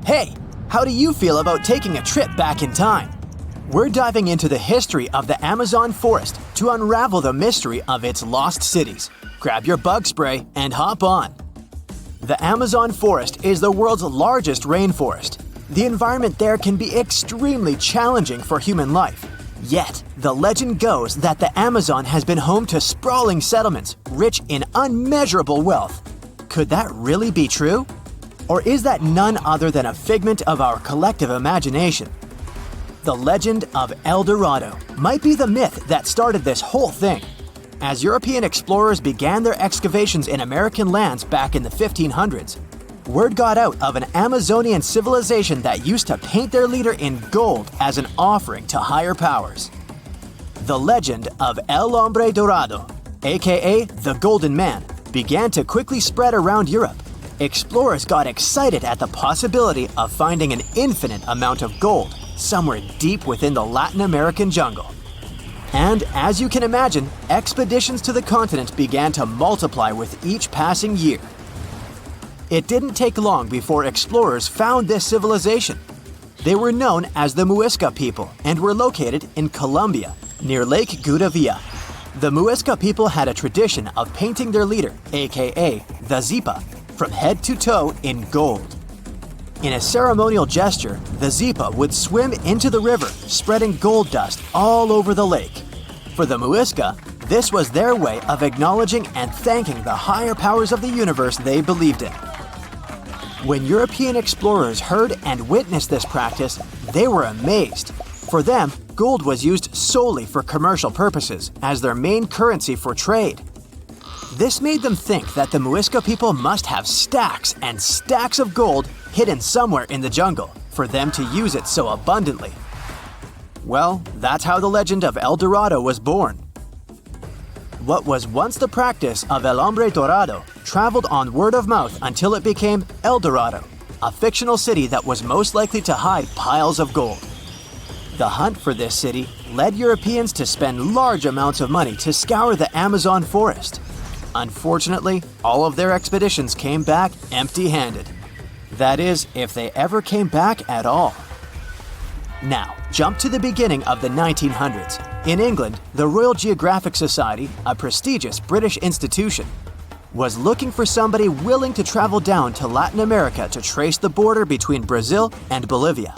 Hey, how do you feel about taking a trip back in time? We're diving into the history of the Amazon forest to unravel the mystery of its lost cities. Grab your bug spray and hop on. The Amazon forest is the world's largest rainforest. The environment there can be extremely challenging for human life. Yet, the legend goes that the Amazon has been home to sprawling settlements rich in unmeasurable wealth. Could that really be true? Or is that none other than a figment of our collective imagination? The legend of El Dorado might be the myth that started this whole thing. As European explorers began their excavations in American lands back in the 1500s, word got out of an Amazonian civilization that used to paint their leader in gold as an offering to higher powers. The legend of El Hombre Dorado, aka the Golden Man, began to quickly spread around Europe. Explorers got excited at the possibility of finding an infinite amount of gold somewhere deep within the Latin American jungle. And as you can imagine, expeditions to the continent began to multiply with each passing year. It didn't take long before explorers found this civilization. They were known as the Muisca people and were located in Colombia, near Lake Gudavia. The Muisca people had a tradition of painting their leader, aka the Zipa, from head to toe in gold. In a ceremonial gesture, the Zipa would swim into the river, spreading gold dust all over the lake. For the Muisca, this was their way of acknowledging and thanking the higher powers of the universe they believed in. When European explorers heard and witnessed this practice, they were amazed. For them, gold was used solely for commercial purposes as their main currency for trade. This made them think that the Muisca people must have stacks and stacks of gold hidden somewhere in the jungle for them to use it so abundantly. Well, that's how the legend of El Dorado was born. What was once the practice of El Hombre Dorado traveled on word of mouth until it became El Dorado, a fictional city that was most likely to hide piles of gold. The hunt for this city led Europeans to spend large amounts of money to scour the Amazon forest. Unfortunately, all of their expeditions came back empty-handed. That is, if they ever came back at all. Now, jump to the beginning of the 1900s. In England, the Royal Geographic Society, a prestigious British institution, was looking for somebody willing to travel down to Latin America to trace the border between Brazil and Bolivia.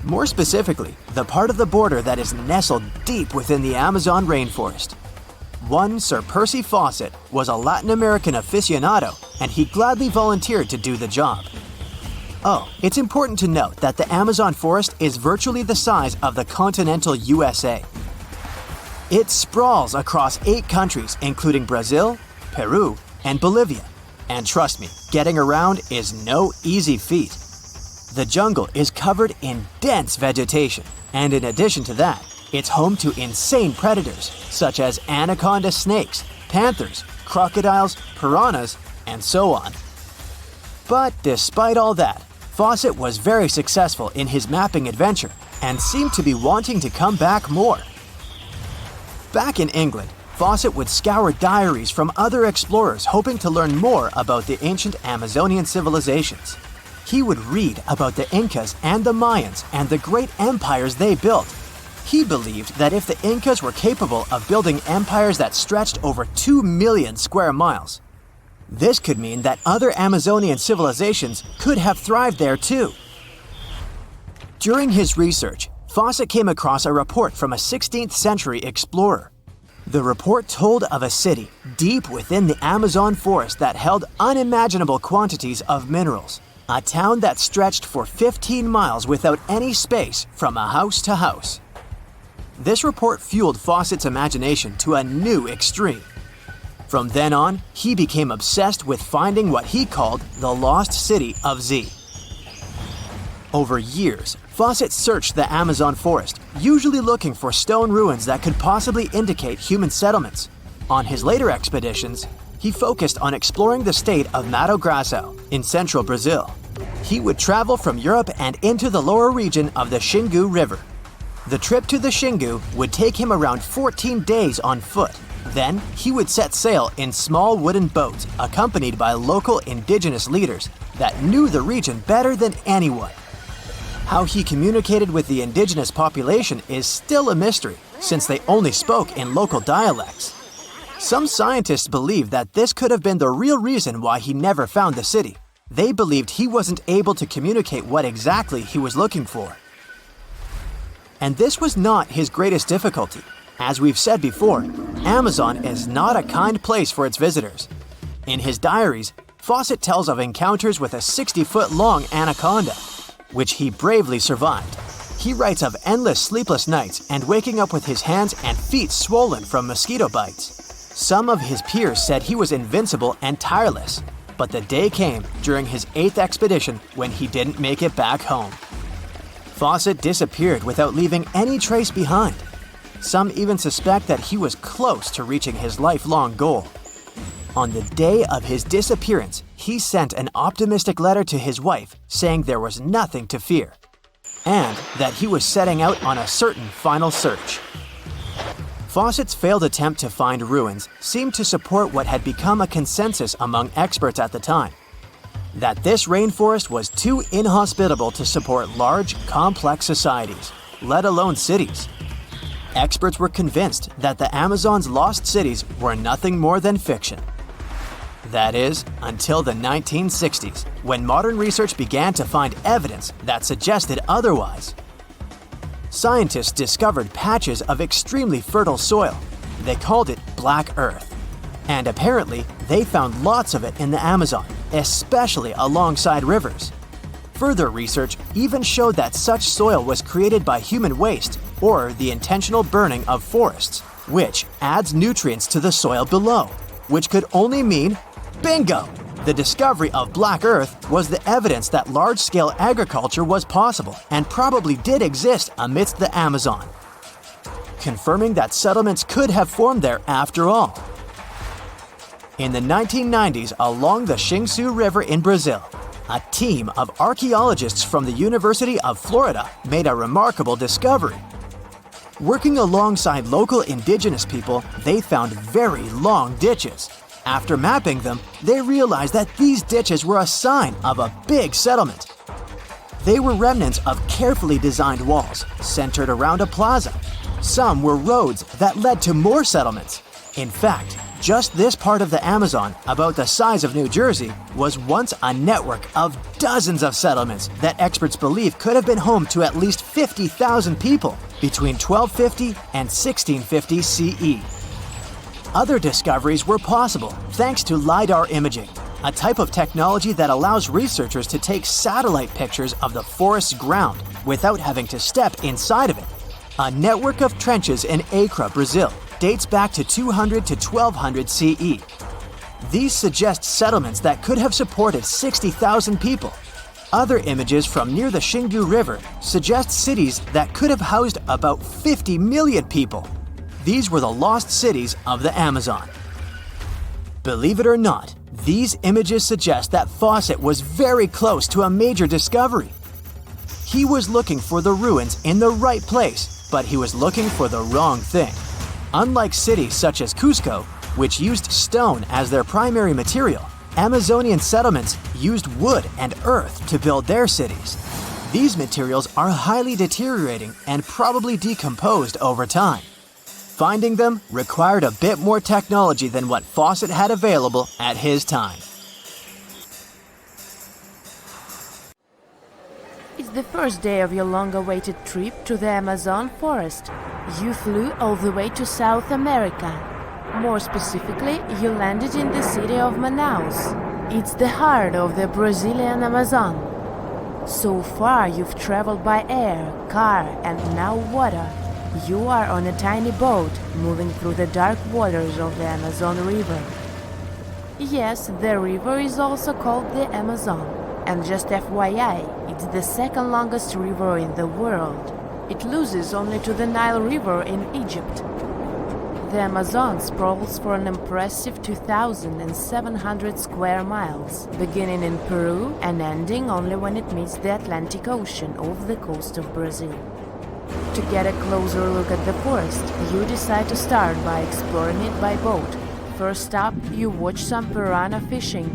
More specifically, the part of the border that is nestled deep within the Amazon rainforest. One Sir Percy Fawcett was a Latin American aficionado, and he gladly volunteered to do the job. Oh, it's important to note that the Amazon forest is virtually the size of the continental USA. It sprawls across 8 countries, including Brazil, Peru, and Bolivia. And trust me, getting around is no easy feat. The jungle is covered in dense vegetation, and in addition to that, it's home to insane predators such as anaconda snakes, panthers, crocodiles, piranhas, and so on. But despite all that, Fawcett was very successful in his mapping adventure and seemed to be wanting to come back more. Back in England, Fawcett would scour diaries from other explorers hoping to learn more about the ancient Amazonian civilizations. He would read about the Incas and the Mayans and the great empires they built. He believed that if the Incas were capable of building empires that stretched over 2 million square miles, this could mean that other Amazonian civilizations could have thrived there too. During his research, Fawcett came across a report from a 16th century explorer. The report told of a city deep within the Amazon forest that held unimaginable quantities of minerals, a town that stretched for 15 miles without any space from a house to house. This report fueled Fawcett's imagination to a new extreme. From then on, he became obsessed with finding what he called the lost city of Z. Over years, Fawcett searched the Amazon forest, usually looking for stone ruins that could possibly indicate human settlements. On his later expeditions, he focused on exploring the state of Mato Grosso in central Brazil. He would travel from Europe and into the lower region of the Xingu River. The trip to the Xingu would take him around 14 days on foot. Then, he would set sail in small wooden boats accompanied by local indigenous leaders that knew the region better than anyone. How he communicated with the indigenous population is still a mystery, since they only spoke in local dialects. Some scientists believe that this could have been the real reason why he never found the city. They believed he wasn't able to communicate what exactly he was looking for. And this was not his greatest difficulty. As we've said before, Amazon is not a kind place for its visitors. In his diaries, Fawcett tells of encounters with a 60-foot-long anaconda, which he bravely survived. He writes of endless sleepless nights and waking up with his hands and feet swollen from mosquito bites. Some of his peers said he was invincible and tireless, but the day came during his 8th expedition when he didn't make it back home. Fawcett disappeared without leaving any trace behind. Some even suspect that he was close to reaching his lifelong goal. On the day of his disappearance, he sent an optimistic letter to his wife saying there was nothing to fear, and that he was setting out on a certain final search. Fawcett's failed attempt to find ruins seemed to support what had become a consensus among experts at the time, that this rainforest was too inhospitable to support large, complex societies, let alone cities. Experts were convinced that the Amazon's lost cities were nothing more than fiction. That is, until the 1960s, when modern research began to find evidence that suggested otherwise. Scientists discovered patches of extremely fertile soil. They called it Black Earth. And apparently, they found lots of it in the Amazon, especially alongside rivers. Further research even showed that such soil was created by human waste or the intentional burning of forests, which adds nutrients to the soil below, which could only mean bingo! The discovery of Black Earth was the evidence that large-scale agriculture was possible and probably did exist amidst the Amazon, confirming that settlements could have formed there after all. In the 1990s, along the Xingsu River in Brazil, a team of archaeologists from the University of Florida made a remarkable discovery. Working alongside local indigenous people, they found very long ditches. After mapping them, they realized that these ditches were a sign of a big settlement. They were remnants of carefully designed walls centered around a plaza. Some were roads that led to more settlements. In fact, just this part of the Amazon, about the size of New Jersey, was once a network of dozens of settlements that experts believe could have been home to at least 50,000 people between 1250 and 1650 CE. Other discoveries were possible thanks to LiDAR imaging, a type of technology that allows researchers to take satellite pictures of the forest's ground without having to step inside of it. A network of trenches in Acre, Brazil, dates back to 200 to 1200 CE. These suggest settlements that could have supported 60,000 people. Other images from near the Xingu River suggest cities that could have housed about 50 million people. These were the lost cities of the Amazon. Believe it or not, these images suggest that Fawcett was very close to a major discovery. He was looking for the ruins in the right place, but he was looking for the wrong thing. Unlike cities such as Cusco, which used stone as their primary material, Amazonian settlements used wood and earth to build their cities. These materials are highly deteriorating and probably decomposed over time. Finding them required a bit more technology than what Fawcett had available at his time. It's the first day of your long-awaited trip to the Amazon forest. You flew all the way to South America. More specifically, you landed in the city of Manaus. It's the heart of the Brazilian Amazon. So far, you've traveled by air, car, and now water. You are on a tiny boat moving through the dark waters of the Amazon River. Yes, the river is also called the Amazon. And just FYI, it's the second longest river in the world. It loses only to the Nile River in Egypt. The Amazon sprawls for an impressive 2,700 square miles, beginning in Peru and ending only when it meets the Atlantic Ocean off the coast of Brazil. To get a closer look at the forest, you decide to start by exploring it by boat. First up, you watch some piranha fishing.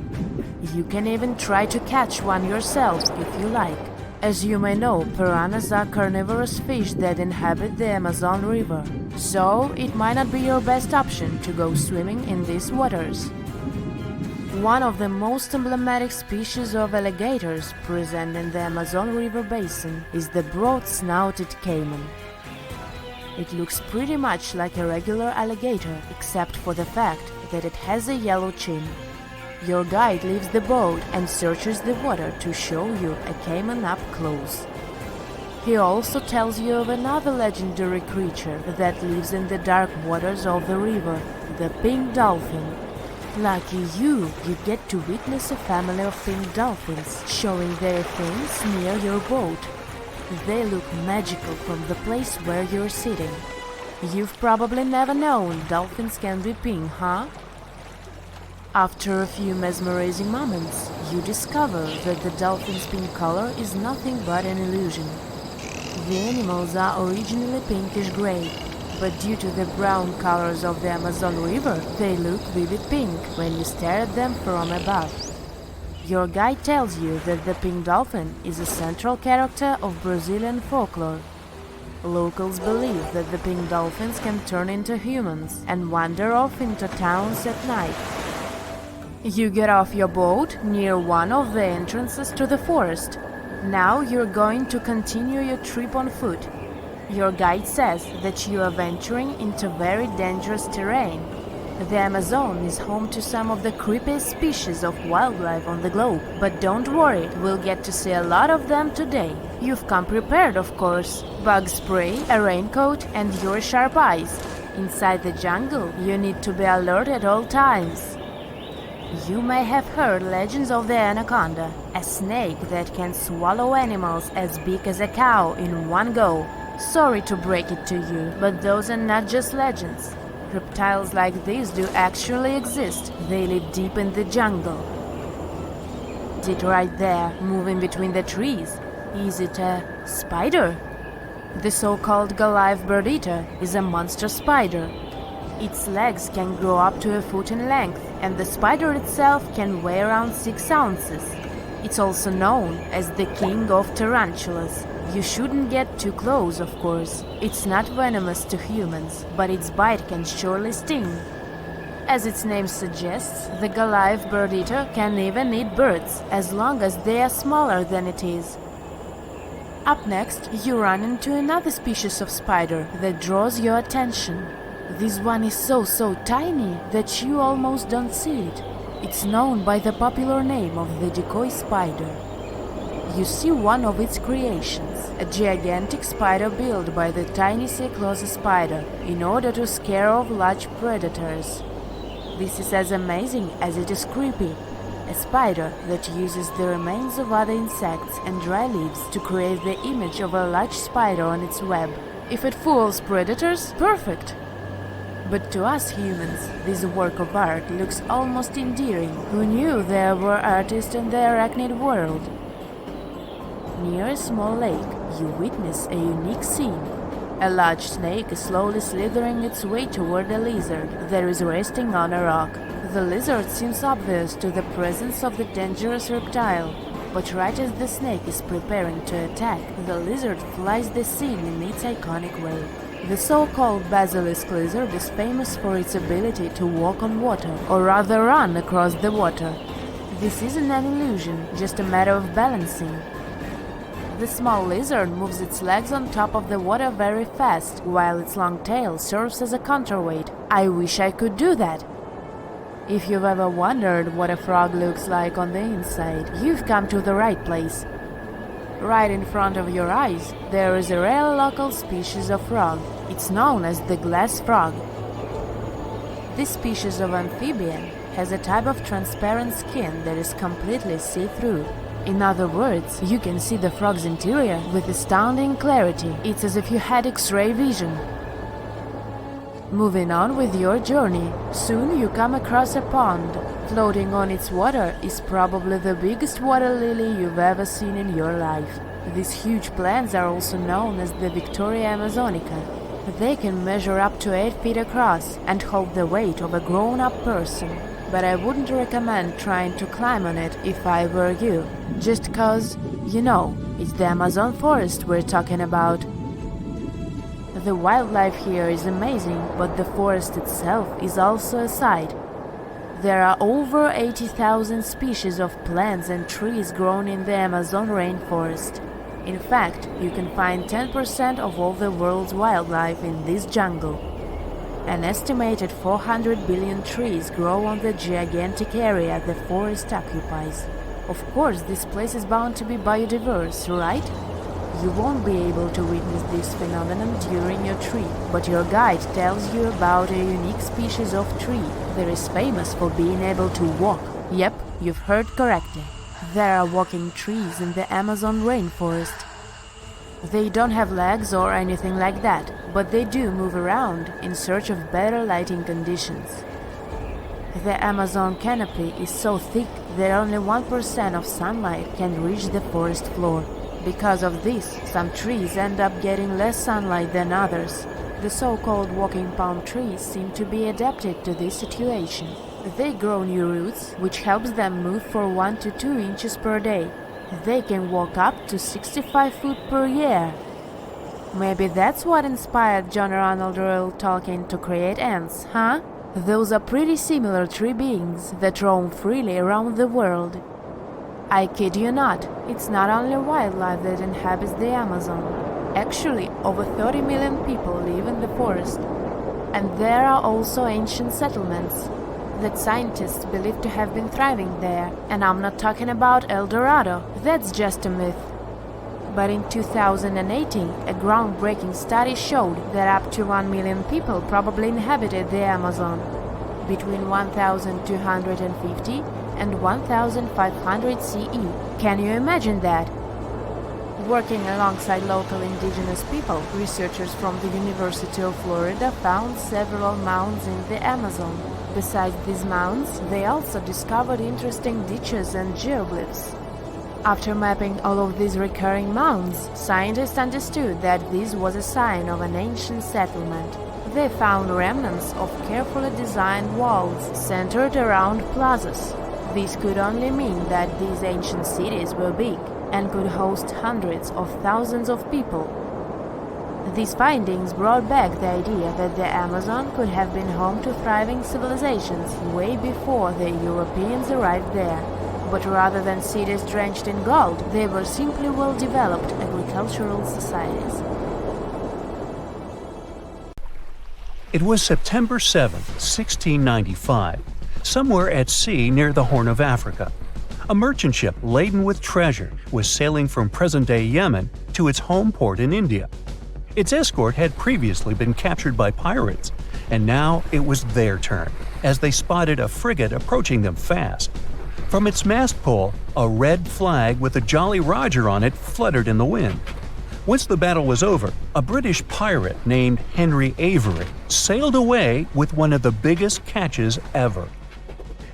You can even try to catch one yourself if you like. As you may know, piranhas are carnivorous fish that inhabit the Amazon River, so it might not be your best option to go swimming in these waters. One of the most emblematic species of alligators present in the Amazon River basin is the broad-snouted caiman. It looks pretty much like a regular alligator, except for the fact that it has a yellow chin. Your guide leaves the boat and searches the water to show you a caiman up close. He also tells you of another legendary creature that lives in the dark waters of the river, the pink dolphin. Lucky you get to witness a family of pink dolphins showing their fins near your boat. They look magical from the place where you're sitting. You've probably never known dolphins can be pink, huh? After a few mesmerizing moments, you discover that the dolphin's pink color is nothing but an illusion. The animals are originally pinkish-gray, but due to the brown colors of the Amazon River, they look vivid pink when you stare at them from above. Your guide tells you that the pink dolphin is a central character of Brazilian folklore. Locals believe that the pink dolphins can turn into humans and wander off into towns at night. You get off your boat near one of the entrances to the forest. Now you're going to continue your trip on foot. Your guide says that you are venturing into very dangerous terrain. The Amazon is home to some of the creepiest species of wildlife on the globe, but don't worry, we'll get to see a lot of them today. You've come prepared, of course. Bug spray, a raincoat, and your sharp eyes. Inside the jungle, you need to be alert at all times. You may have heard legends of the anaconda, a snake that can swallow animals as big as a cow in one go. Sorry to break it to you, but those are not just legends. Reptiles like these do actually exist. They live deep in the jungle. Is it right there, moving between the trees? Is it a spider? The so-called Goliath bird-eater is a monster spider. Its legs can grow up to a foot in length, and the spider itself can weigh around 6 ounces. It's also known as the king of tarantulas. You shouldn't get too close, of course. It's not venomous to humans, but its bite can surely sting. As its name suggests, the Goliath bird-eater can even eat birds, as long as they are smaller than it is. Up next, you run into another species of spider that draws your attention. This one is so tiny that you almost don't see it. It's known by the popular name of the decoy spider. You see one of its creations, a gigantic spider built by the tiny Cyclosa spider in order to scare off large predators. This is as amazing as it is creepy. A spider that uses the remains of other insects and dry leaves to create the image of a large spider on its web. If it fools predators, perfect! But to us humans, this work of art looks almost endearing. Who knew there were artists in the arachnid world? Near a small lake, you witness a unique scene. A large snake is slowly slithering its way toward a lizard that is resting on a rock. The lizard seems obvious to the presence of the dangerous reptile, but right as the snake is preparing to attack, the lizard flies the scene in its iconic way. The so-called basilisk lizard is famous for its ability to walk on water, or rather run across the water. This isn't an illusion, just a matter of balancing. The small lizard moves its legs on top of the water very fast, while its long tail serves as a counterweight. I wish I could do that. If you've ever wondered what a frog looks like on the inside, you've come to the right place. Right in front of your eyes, there is a rare local species of frog. It's known as the glass frog. This species of amphibian has a type of transparent skin that is completely see-through. In other words, you can see the frog's interior with astounding clarity. It's as if you had X-ray vision. Moving on with your journey, soon you come across a pond. Floating on its water is probably the biggest water lily you've ever seen in your life. These huge plants are also known as the Victoria Amazonica. They can measure up to 8 feet across and hold the weight of a grown-up person. but I wouldn't recommend trying to climb on it if I were you, just cause, you know, it's the Amazon forest we're talking about. The wildlife here is amazing, but the forest itself is also a sight. There are over 80,000 species of plants and trees grown in the Amazon rainforest. In fact, you can find 10% of all the world's wildlife in this jungle. An estimated 400 billion trees grow on the gigantic area the forest occupies. Of course, this place is bound to be biodiverse, right? You won't be able to witness this phenomenon during your trip, but your guide tells you about a unique species of tree that is famous for being able to walk. Yep, you've heard correctly. There are walking trees in the Amazon rainforest. They don't have legs or anything like that, but they do move around in search of better lighting conditions. The Amazon canopy is so thick that only 1% of sunlight can reach the forest floor. Because of this, some trees end up getting less sunlight than others. The so-called walking palm trees seem to be adapted to this situation. They grow new roots, which helps them move for 1 to 2 inches per day. They can walk up to 65 feet per year. Maybe that's what inspired John Ronald Reuel Tolkien to create ants, huh? Those are pretty similar tree beings that roam freely around the world. I kid you not, it's not only wildlife that inhabits the Amazon. Actually, over 30 million people live in the forest. And there are also ancient settlements that scientists believe to have been thriving there. And I'm not talking about El Dorado, that's just a myth. But in 2018, a groundbreaking study showed that up to 1 million people probably inhabited the Amazon, between 1250 and 1500 CE. Can you imagine that? Working alongside local indigenous people, researchers from the University of Florida found several mounds in the Amazon. Besides these mounds, they also discovered interesting ditches and geoglyphs. After mapping all of these recurring mounds, scientists understood that this was a sign of an ancient settlement. They found remnants of carefully designed walls centered around plazas. This could only mean that these ancient cities were big and could host hundreds of thousands of people. These findings brought back the idea that the Amazon could have been home to thriving civilizations way before the Europeans arrived there. But rather than cities drenched in gold, they were simply well-developed agricultural societies. It was September 7, 1695, somewhere at sea near the Horn of Africa. A merchant ship laden with treasure was sailing from present-day Yemen to its home port in India. Its escort had previously been captured by pirates, and now it was their turn, as they spotted a frigate approaching them fast. From its mast pole, a red flag with a Jolly Roger on it fluttered in the wind. Once the battle was over, a British pirate named Henry Avery sailed away with one of the biggest catches ever.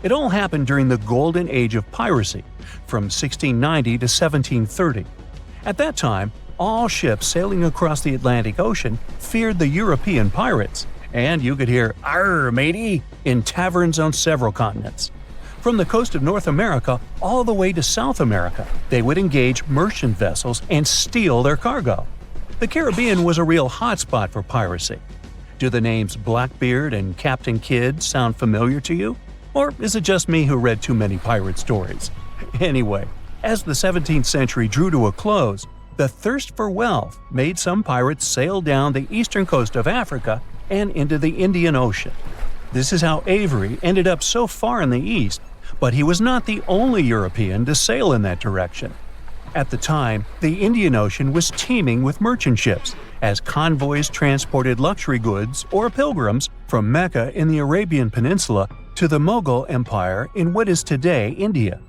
It all happened during the golden age of piracy, from 1690 to 1730. At that time, all ships sailing across the Atlantic Ocean feared the European pirates, and you could hear "Arr, matey" in taverns on several continents. From the coast of North America all the way to South America, they would engage merchant vessels and steal their cargo. The Caribbean was a real hotspot for piracy. Do the names Blackbeard and Captain Kidd sound familiar to you? Or is it just me who read too many pirate stories? Anyway, as the 17th century drew to a close, the thirst for wealth made some pirates sail down the eastern coast of Africa and into the Indian Ocean. This is how Avery ended up so far in the east, but he was not the only European to sail in that direction. At the time, the Indian Ocean was teeming with merchant ships, as convoys transported luxury goods or pilgrims from Mecca in the Arabian Peninsula to the Mughal Empire in what is today India.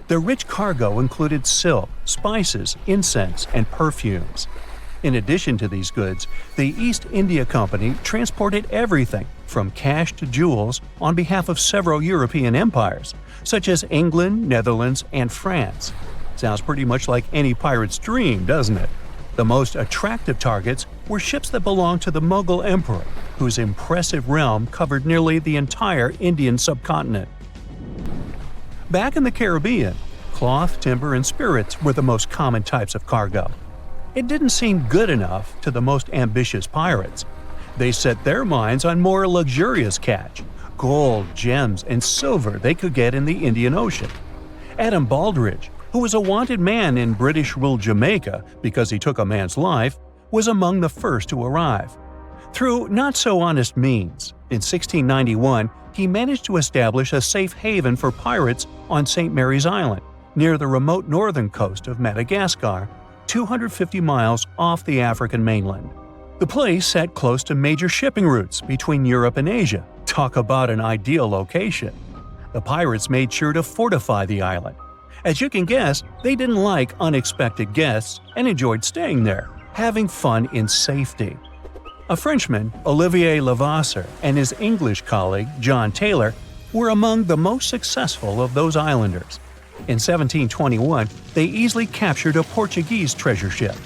The rich cargo included silk, spices, incense, and perfumes. In addition to these goods, the East India Company transported everything from cash to jewels on behalf of several European empires, such as England, Netherlands, and France. Sounds pretty much like any pirate's dream, doesn't it? The most attractive targets were ships that belonged to the Mughal emperor, whose impressive realm covered nearly the entire Indian subcontinent. Back in the Caribbean, cloth, timber, and spirits were the most common types of cargo. It didn't seem good enough to the most ambitious pirates. They set their minds on more luxurious catch: gold, gems, and silver they could get in the Indian Ocean. Adam Baldridge, who was a wanted man in British-ruled Jamaica because he took a man's life, was among the first to arrive. Through not-so-honest means, in 1691, he managed to establish a safe haven for pirates on St. Mary's Island, near the remote northern coast of Madagascar, 250 miles off the African mainland. The place sat close to major shipping routes between Europe and Asia. Talk about an ideal location. The pirates made sure to fortify the island. As you can guess, they didn't like unexpected guests and enjoyed staying there, having fun in safety. A Frenchman, Olivier Levasseur, and his English colleague, John Taylor, were among the most successful of those islanders. In 1721, they easily captured a Portuguese treasure ship.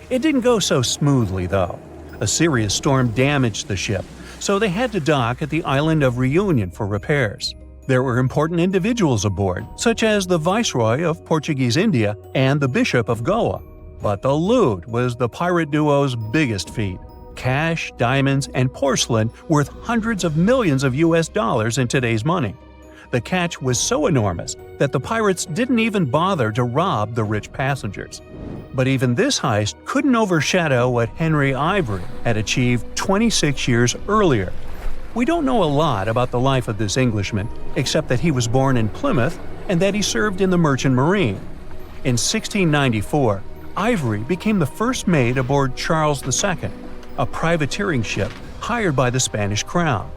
It didn't go so smoothly, though. A serious storm damaged the ship, so they had to dock at the island of Reunion for repairs. There were important individuals aboard, such as the Viceroy of Portuguese India and the Bishop of Goa. But the loot was the pirate duo's biggest feat. Cash, diamonds, and porcelain worth hundreds of millions of US dollars in today's money. The catch was so enormous that the pirates didn't even bother to rob the rich passengers. But even this heist couldn't overshadow what Henry Ivory had achieved 26 years earlier. We don't know a lot about the life of this Englishman, except that he was born in Plymouth and that he served in the Merchant Marine. In 1694, Ivory became the first mate aboard Charles II, a privateering ship hired by the Spanish crown.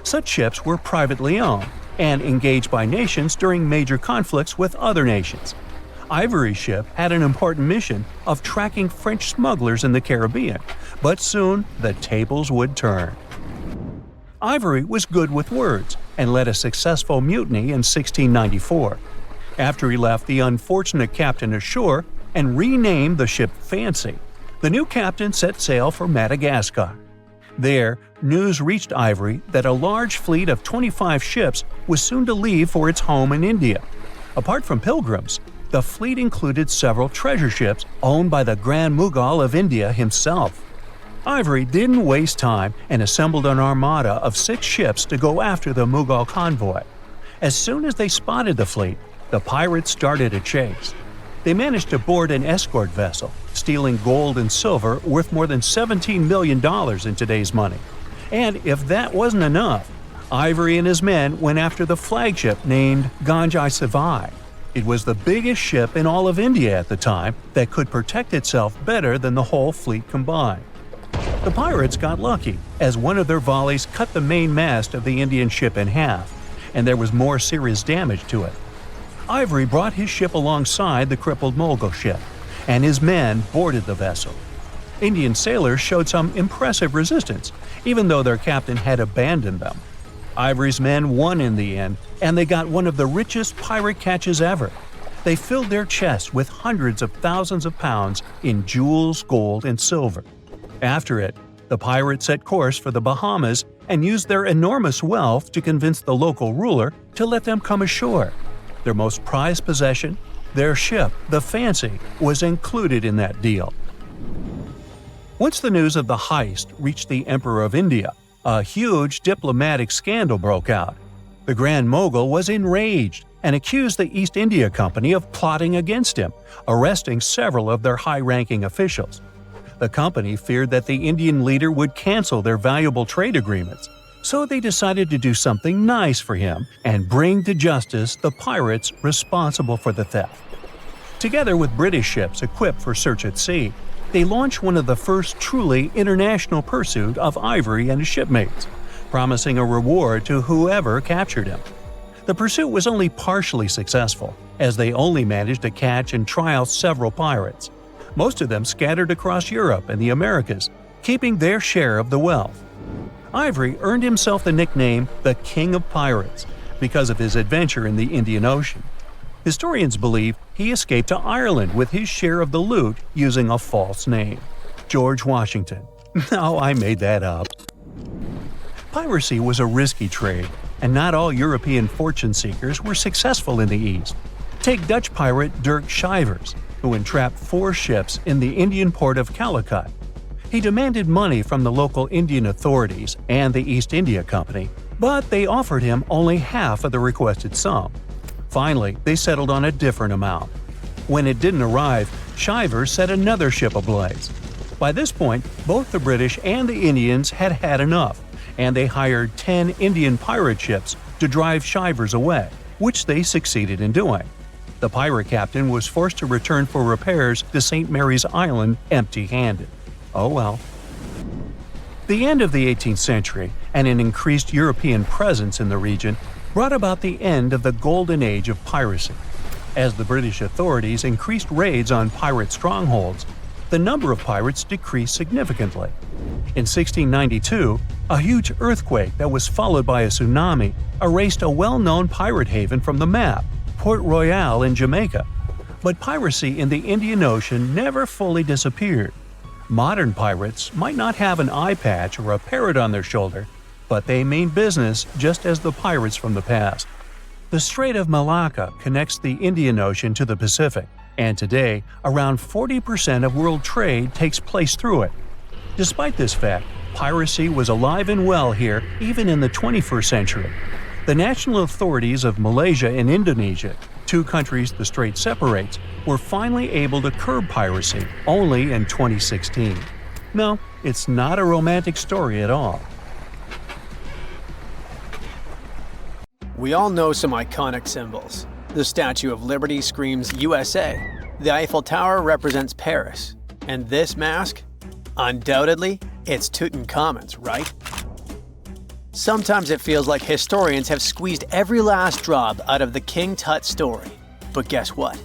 Such ships were privately owned and engaged by nations during major conflicts with other nations. Ivory's ship had an important mission of tracking French smugglers in the Caribbean, but soon the tables would turn. Ivory was good with words and led a successful mutiny in 1694. After he left the unfortunate captain ashore and renamed the ship Fancy, the new captain set sail for Madagascar. There, news reached Ivory that a large fleet of 25 ships was soon to leave for its home in India. Apart from pilgrims, the fleet included several treasure ships owned by the Grand Mughal of India himself. Ivory didn't waste time and assembled an armada of 6 ships to go after the Mughal convoy. As soon as they spotted the fleet, the pirates started a chase. They managed to board an escort vessel, stealing gold and silver worth more than $17 million in today's money. And if that wasn't enough, Ivory and his men went after the flagship named Ganjai Savai. It was the biggest ship in all of India at the time that could protect itself better than the whole fleet combined. The pirates got lucky, as one of their volleys cut the main mast of the Indian ship in half, and there was more serious damage to it. Ivory brought his ship alongside the crippled Mogul ship, and his men boarded the vessel. Indian sailors showed some impressive resistance, even though their captain had abandoned them. Ivory's men won in the end, and they got one of the richest pirate catches ever. They filled their chests with hundreds of thousands of pounds in jewels, gold, and silver. After it, the pirates set course for the Bahamas and used their enormous wealth to convince the local ruler to let them come ashore. Their most prized possession, their ship, the Fancy, was included in that deal. Once the news of the heist reached the Emperor of India, a huge diplomatic scandal broke out. The Grand Mogul was enraged and accused the East India Company of plotting against him, arresting several of their high-ranking officials. The company feared that the Indian leader would cancel their valuable trade agreements, so they decided to do something nice for him and bring to justice the pirates responsible for the theft. Together with British ships equipped for search at sea, they launched one of the first truly international pursuit of Ivory and his shipmates, promising a reward to whoever captured him. The pursuit was only partially successful, as they only managed to catch and trial several pirates. Most of them scattered across Europe and the Americas, keeping their share of the wealth. Ivory earned himself the nickname the King of Pirates because of his adventure in the Indian Ocean. Historians believe he escaped to Ireland with his share of the loot using a false name, George Washington. No, I made that up. Piracy was a risky trade, and not all European fortune seekers were successful in the East. Take Dutch pirate Dirk Schijvers, who entrapped 4 ships in the Indian port of Calicut. He demanded money from the local Indian authorities and the East India Company, but they offered him only half of the requested sum. Finally, they settled on a different amount. When it didn't arrive, Schijvers set another ship ablaze. By this point, both the British and the Indians had had enough, and they hired 10 Indian pirate ships to drive Schijvers away, which they succeeded in doing. The pirate captain was forced to return for repairs to St. Mary's Island empty-handed. Oh well. The end of the 18th century and an increased European presence in the region brought about the end of the golden age of piracy. As the British authorities increased raids on pirate strongholds, the number of pirates decreased significantly. In 1692, a huge earthquake that was followed by a tsunami erased a well-known pirate haven from the map, Port Royal in Jamaica. But piracy in the Indian Ocean never fully disappeared. Modern pirates might not have an eye patch or a parrot on their shoulder, but they mean business just as the pirates from the past. The Strait of Malacca connects the Indian Ocean to the Pacific, and today, around 40% of world trade takes place through it. Despite this fact, piracy was alive and well here even in the 21st century. The national authorities of Malaysia and Indonesia, 2 countries the strait separates, were finally able to curb piracy only in 2016. No, it's not a romantic story at all. We all know some iconic symbols. The Statue of Liberty screams USA. The Eiffel Tower represents Paris. And this mask? Undoubtedly, it's Tutankhamun's, right? Sometimes it feels like historians have squeezed every last drop out of the King Tut story. But guess what?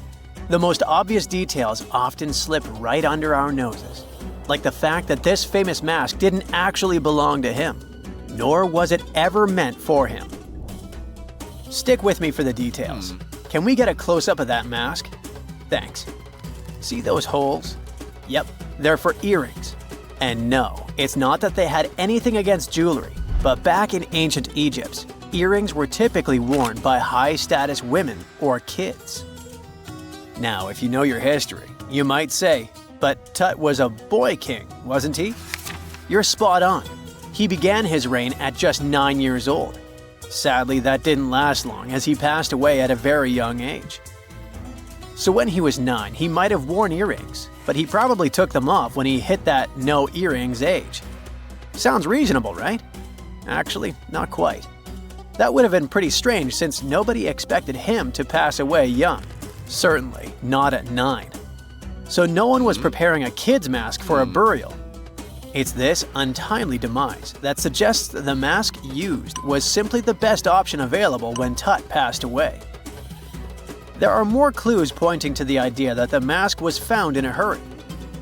The most obvious details often slip right under our noses. Like the fact that this famous mask didn't actually belong to him, nor was it ever meant for him. Stick with me for the details. Can we get a close-up of that mask? Thanks. See those holes? Yep, they're for earrings. And no, it's not that they had anything against jewelry, but back in ancient Egypt, earrings were typically worn by high-status women or kids. Now, if you know your history, you might say, but Tut was a boy king, wasn't he? You're spot on. He began his reign at just 9 years old. Sadly, that didn't last long as he passed away at a very young age. So when he was 9, he might have worn earrings, but he probably took them off when he hit that no earrings age. Sounds reasonable, right? Actually, not quite. That would have been pretty strange since nobody expected him to pass away young. Certainly not at 9. So no one was preparing a kid's mask for a burial. It's this untimely demise that suggests the mask used was simply the best option available when Tut passed away. There are more clues pointing to the idea that the mask was found in a hurry.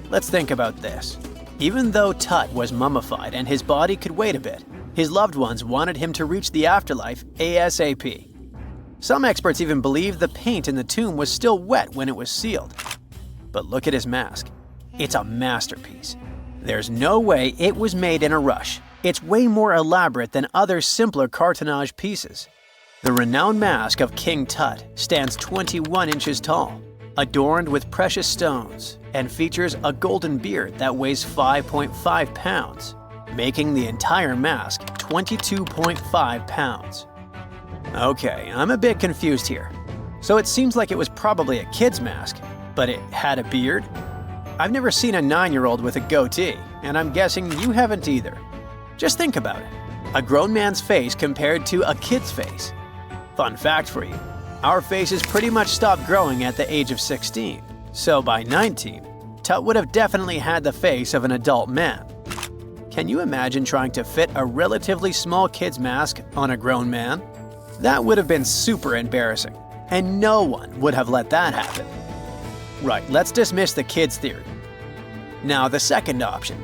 Let's think about this. Even though Tut was mummified and his body could wait a bit, his loved ones wanted him to reach the afterlife ASAP. Some experts even believe the paint in the tomb was still wet when it was sealed. But look at his mask. It's a masterpiece. There's no way it was made in a rush. It's way more elaborate than other simpler cartonnage pieces. The renowned mask of King Tut stands 21 inches tall, adorned with precious stones, and features a golden beard that weighs 5.5 pounds, making the entire mask 22.5 pounds. Okay, I'm a bit confused here. So it seems like it was probably a kid's mask, but it had a beard? I've never seen a 9-year-old with a goatee, and I'm guessing you haven't either. Just think about it. A grown man's face compared to a kid's face. Fun fact for you, our faces pretty much stopped growing at the age of 16, so by 19, Tut would have definitely had the face of an adult man. Can you imagine trying to fit a relatively small kid's mask on a grown man? That would have been super embarrassing, and no one would have let that happen. Right, let's dismiss the kid's theory. Now, the second option,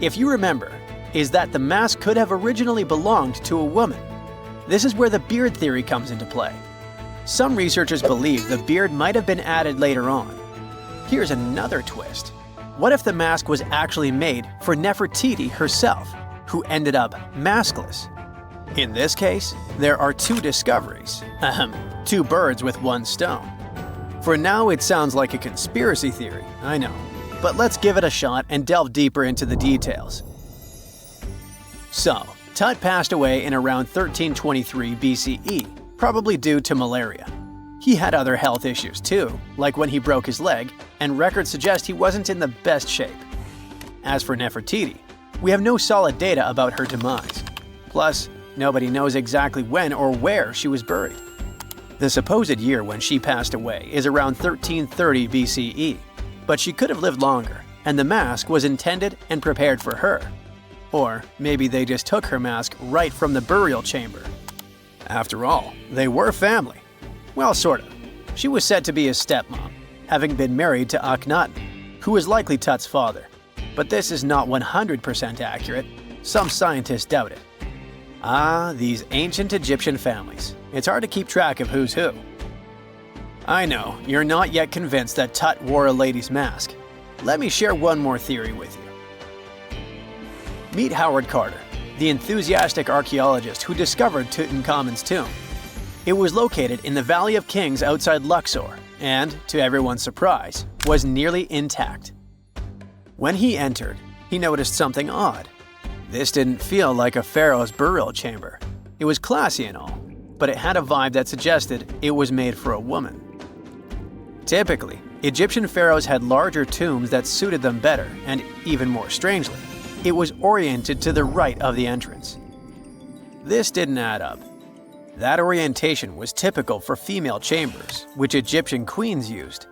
if you remember, is that the mask could have originally belonged to a woman. This is where the beard theory comes into play. Some researchers believe the beard might have been added later on. Here's another twist. What if the mask was actually made for Nefertiti herself, who ended up maskless? In this case, there are two discoveries. Two birds with one stone. For now, it sounds like a conspiracy theory, I know. But let's give it a shot and delve deeper into the details. So, Tut passed away in around 1323 BCE, probably due to malaria. He had other health issues too, like when he broke his leg, and records suggest he wasn't in the best shape. As for Nefertiti, we have no solid data about her demise. Plus, nobody knows exactly when or where she was buried. The supposed year when she passed away is around 1330 BCE, but she could have lived longer, and the mask was intended and prepared for her. Or maybe they just took her mask right from the burial chamber. After all, they were family. Well, sort of. She was said to be his stepmom, having been married to Akhenaten, who was likely Tut's father. But this is not 100% accurate. Some scientists doubt it. Ah, these ancient Egyptian families. It's hard to keep track of who's who. I know, you're not yet convinced that Tut wore a lady's mask. Let me share one more theory with you. Meet Howard Carter, the enthusiastic archaeologist who discovered Tutankhamun's tomb. It was located in the Valley of Kings outside Luxor and, to everyone's surprise, was nearly intact. When he entered, he noticed something odd. This didn't feel like a pharaoh's burial chamber. It was classy and all, but it had a vibe that suggested it was made for a woman. Typically, Egyptian pharaohs had larger tombs that suited them better, and even more strangely, it was oriented to the right of the entrance. This didn't add up. That orientation was typical for female chambers, which Egyptian queens used.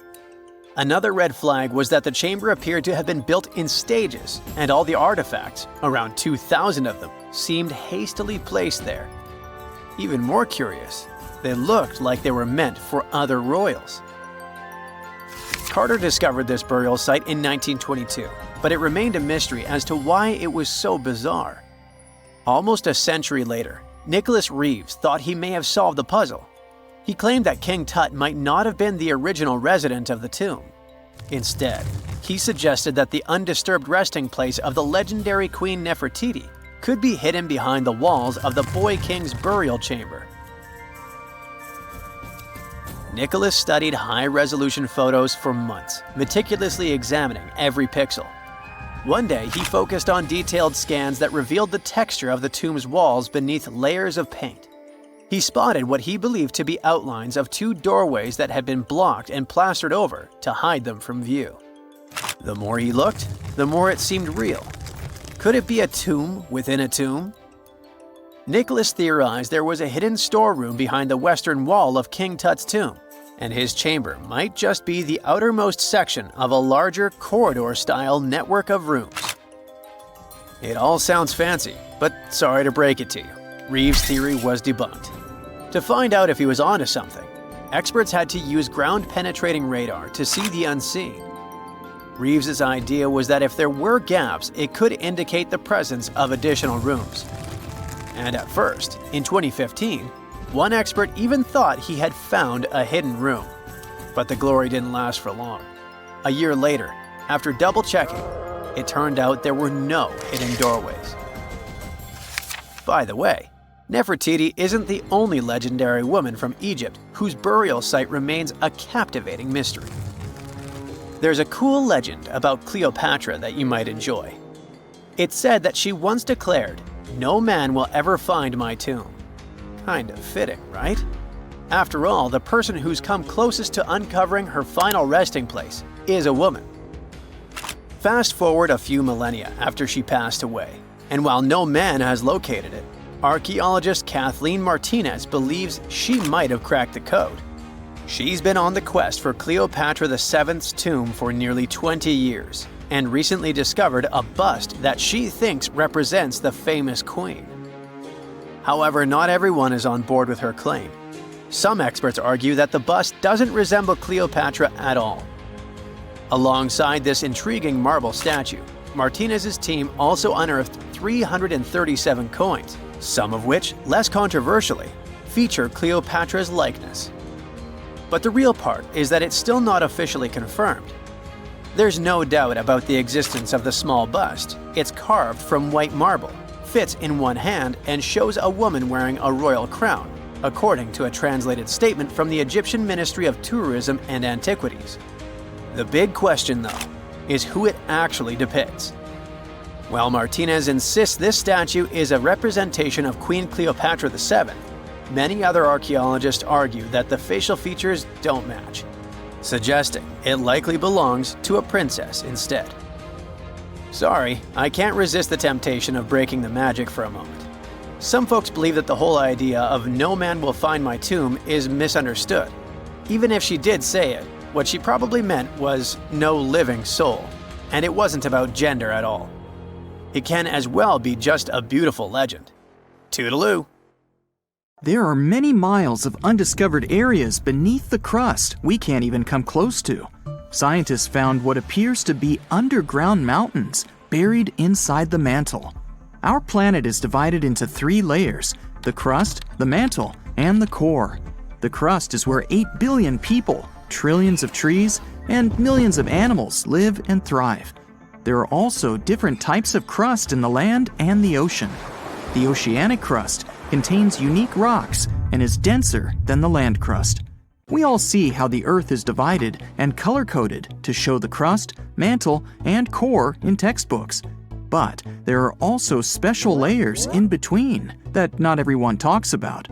Another red flag was that the chamber appeared to have been built in stages, and all the artifacts, around 2,000 of them, seemed hastily placed there. Even more curious, they looked like they were meant for other royals. Carter discovered this burial site in 1922, but it remained a mystery as to why it was so bizarre. Almost a century later, Nicholas Reeves thought he may have solved the puzzle. He claimed that King Tut might not have been the original resident of the tomb. Instead, he suggested that the undisturbed resting place of the legendary Queen Nefertiti could be hidden behind the walls of the boy king's burial chamber. Nicholas studied high-resolution photos for months, meticulously examining every pixel. One day, he focused on detailed scans that revealed the texture of the tomb's walls beneath layers of paint. He spotted what he believed to be outlines of two doorways that had been blocked and plastered over to hide them from view. The more he looked, the more it seemed real. Could it be a tomb within a tomb? Nicholas theorized there was a hidden storeroom behind the western wall of King Tut's tomb, and his chamber might just be the outermost section of a larger corridor-style network of rooms. It all sounds fancy, but sorry to break it to you, Reeves' theory was debunked. To find out if he was onto something, experts had to use ground-penetrating radar to see the unseen. Reeves' idea was that if there were gaps, it could indicate the presence of additional rooms. And at first, in 2015, one expert even thought he had found a hidden room. But the glory didn't last for long. A year later, after double-checking, it turned out there were no hidden doorways. By the way, Nefertiti isn't the only legendary woman from Egypt whose burial site remains a captivating mystery. There's a cool legend about Cleopatra that you might enjoy. It's said that she once declared, "No man will ever find my tomb." Kind of fitting, right? After all, the person who's come closest to uncovering her final resting place is a woman. Fast forward a few millennia after she passed away, and while no man has located it, archaeologist Kathleen Martinez believes she might have cracked the code. She's been on the quest for Cleopatra VII's tomb for nearly 20 years, and recently discovered a bust that she thinks represents the famous queen. However, not everyone is on board with her claim. Some experts argue that the bust doesn't resemble Cleopatra at all. Alongside this intriguing marble statue, Martinez's team also unearthed 337 coins, some of which, less controversially, feature Cleopatra's likeness. But the real part is that it's still not officially confirmed. There's no doubt about the existence of the small bust. It's carved from white marble, fits in one hand and shows a woman wearing a royal crown, according to a translated statement from the Egyptian Ministry of Tourism and Antiquities. The big question, though, is who it actually depicts. While Martinez insists this statue is a representation of Queen Cleopatra VII, many other archaeologists argue that the facial features don't match, suggesting it likely belongs to a princess instead. Sorry, I can't resist the temptation of breaking the magic for a moment. Some folks believe that the whole idea of "no man will find my tomb" is misunderstood. Even if she did say it, what she probably meant was "no living soul," and it wasn't about gender at all. It can as well be just a beautiful legend. Toodaloo! There are many miles of undiscovered areas beneath the crust we can't even come close to. Scientists found what appears to be underground mountains buried inside the mantle. Our planet is divided into 3 layers: the crust, the mantle, and the core. The crust is where 8 billion people, trillions of trees, and millions of animals live and thrive. There are also different types of crust in the land and the ocean. The oceanic crust contains unique rocks and is denser than the land crust. We all see how the Earth is divided and color-coded to show the crust, mantle, and core in textbooks. But there are also special layers in between that not everyone talks about.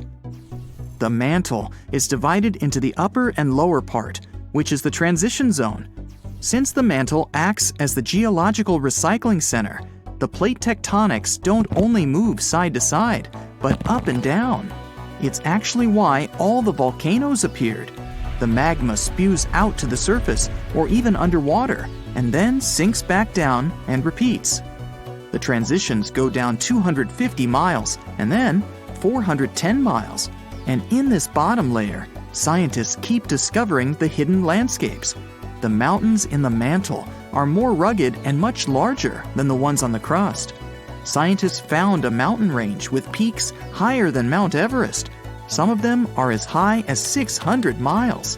The mantle is divided into the upper and lower part, which is the transition zone. Since the mantle acts as the geological recycling center, the plate tectonics don't only move side to side, but up and down. It's actually why all the volcanoes appeared. The magma spews out to the surface or even underwater, and then sinks back down and repeats. The transitions go down 250 miles and then 410 miles. And in this bottom layer, scientists keep discovering the hidden landscapes. The mountains in the mantle are more rugged and much larger than the ones on the crust. Scientists found a mountain range with peaks higher than Mount Everest. Some of them are as high as 600 miles.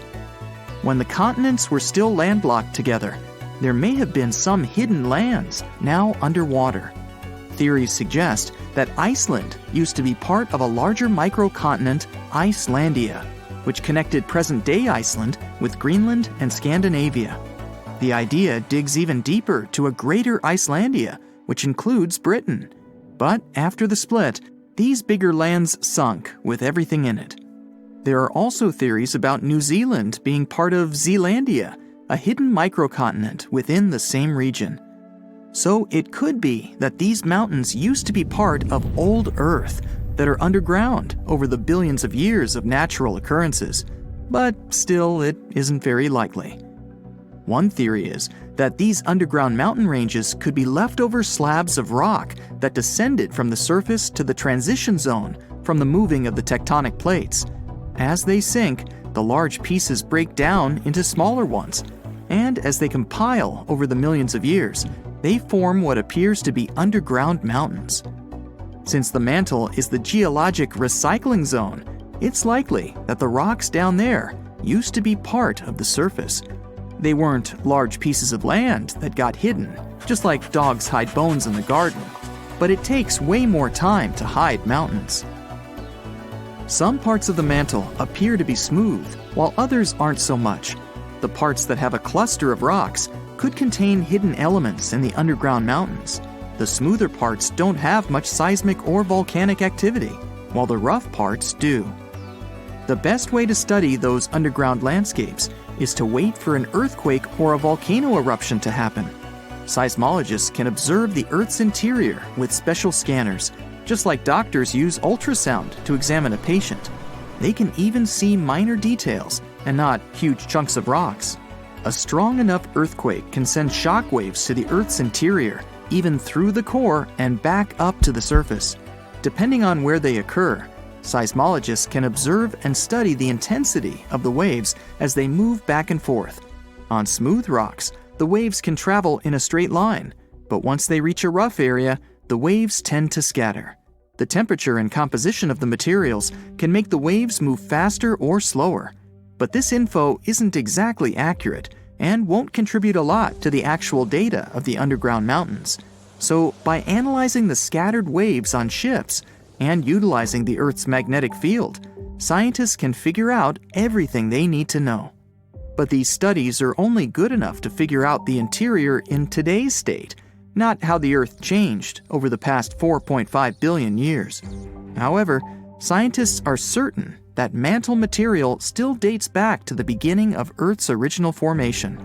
When the continents were still landlocked together, there may have been some hidden lands now underwater. Theories suggest that Iceland used to be part of a larger microcontinent, Icelandia, which connected present-day Iceland with Greenland and Scandinavia. The idea digs even deeper to a greater Icelandia, which includes Britain. But after the split, these bigger lands sunk with everything in it. There are also theories about New Zealand being part of Zealandia, a hidden microcontinent within the same region. So it could be that these mountains used to be part of old Earth that are underground over the billions of years of natural occurrences, but still it isn't very likely. One theory is that these underground mountain ranges could be leftover slabs of rock that descended from the surface to the transition zone from the moving of the tectonic plates. As they sink, the large pieces break down into smaller ones, and as they compile over the millions of years, they form what appears to be underground mountains. Since the mantle is the geologic recycling zone, it's likely that the rocks down there used to be part of the surface. They weren't large pieces of land that got hidden, just like dogs hide bones in the garden, but it takes way more time to hide mountains. Some parts of the mantle appear to be smooth, while others aren't so much. The parts that have a cluster of rocks could contain hidden elements in the underground mountains. The smoother parts don't have much seismic or volcanic activity, while the rough parts do. The best way to study those underground landscapes is to wait for an earthquake or a volcano eruption to happen. Seismologists can observe the Earth's interior with special scanners, just like doctors use ultrasound to examine a patient. They can even see minor details and not huge chunks of rocks. A strong enough earthquake can send shock waves to the Earth's interior, even through the core and back up to the surface. Depending on where they occur, seismologists can observe and study the intensity of the waves as they move back and forth. On smooth rocks, the waves can travel in a straight line, but once they reach a rough area, the waves tend to scatter. The temperature and composition of the materials can make the waves move faster or slower. But this info isn't exactly accurate and won't contribute a lot to the actual data of the underground mountains. So, by analyzing the scattered waves on ships and utilizing the Earth's magnetic field, scientists can figure out everything they need to know. But these studies are only good enough to figure out the interior in today's state, not how the Earth changed over the past 4.5 billion years. However, scientists are certain that mantle material still dates back to the beginning of Earth's original formation.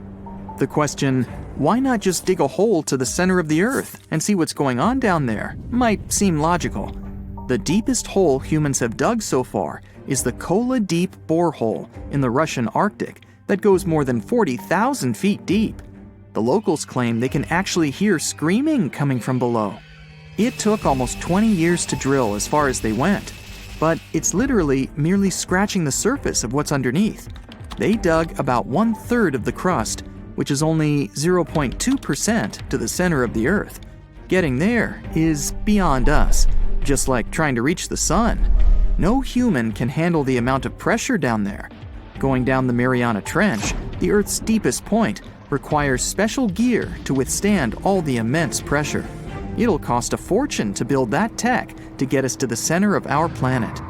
The question, why not just dig a hole to the center of the Earth and see what's going on down there, might seem logical. The deepest hole humans have dug so far is the Kola Deep borehole in the Russian Arctic that goes more than 40,000 feet deep. The locals claim they can actually hear screaming coming from below. It took almost 20 years to drill as far as they went, but it's literally merely scratching the surface of what's underneath. They dug about 1/3 of the crust, which is only 0.2% to the center of the Earth. Getting there is beyond us, just like trying to reach the sun. No human can handle the amount of pressure down there. Going down the Mariana Trench, the Earth's deepest point, requires special gear to withstand all the immense pressure. It'll cost a fortune to build that tech to get us to the center of our planet.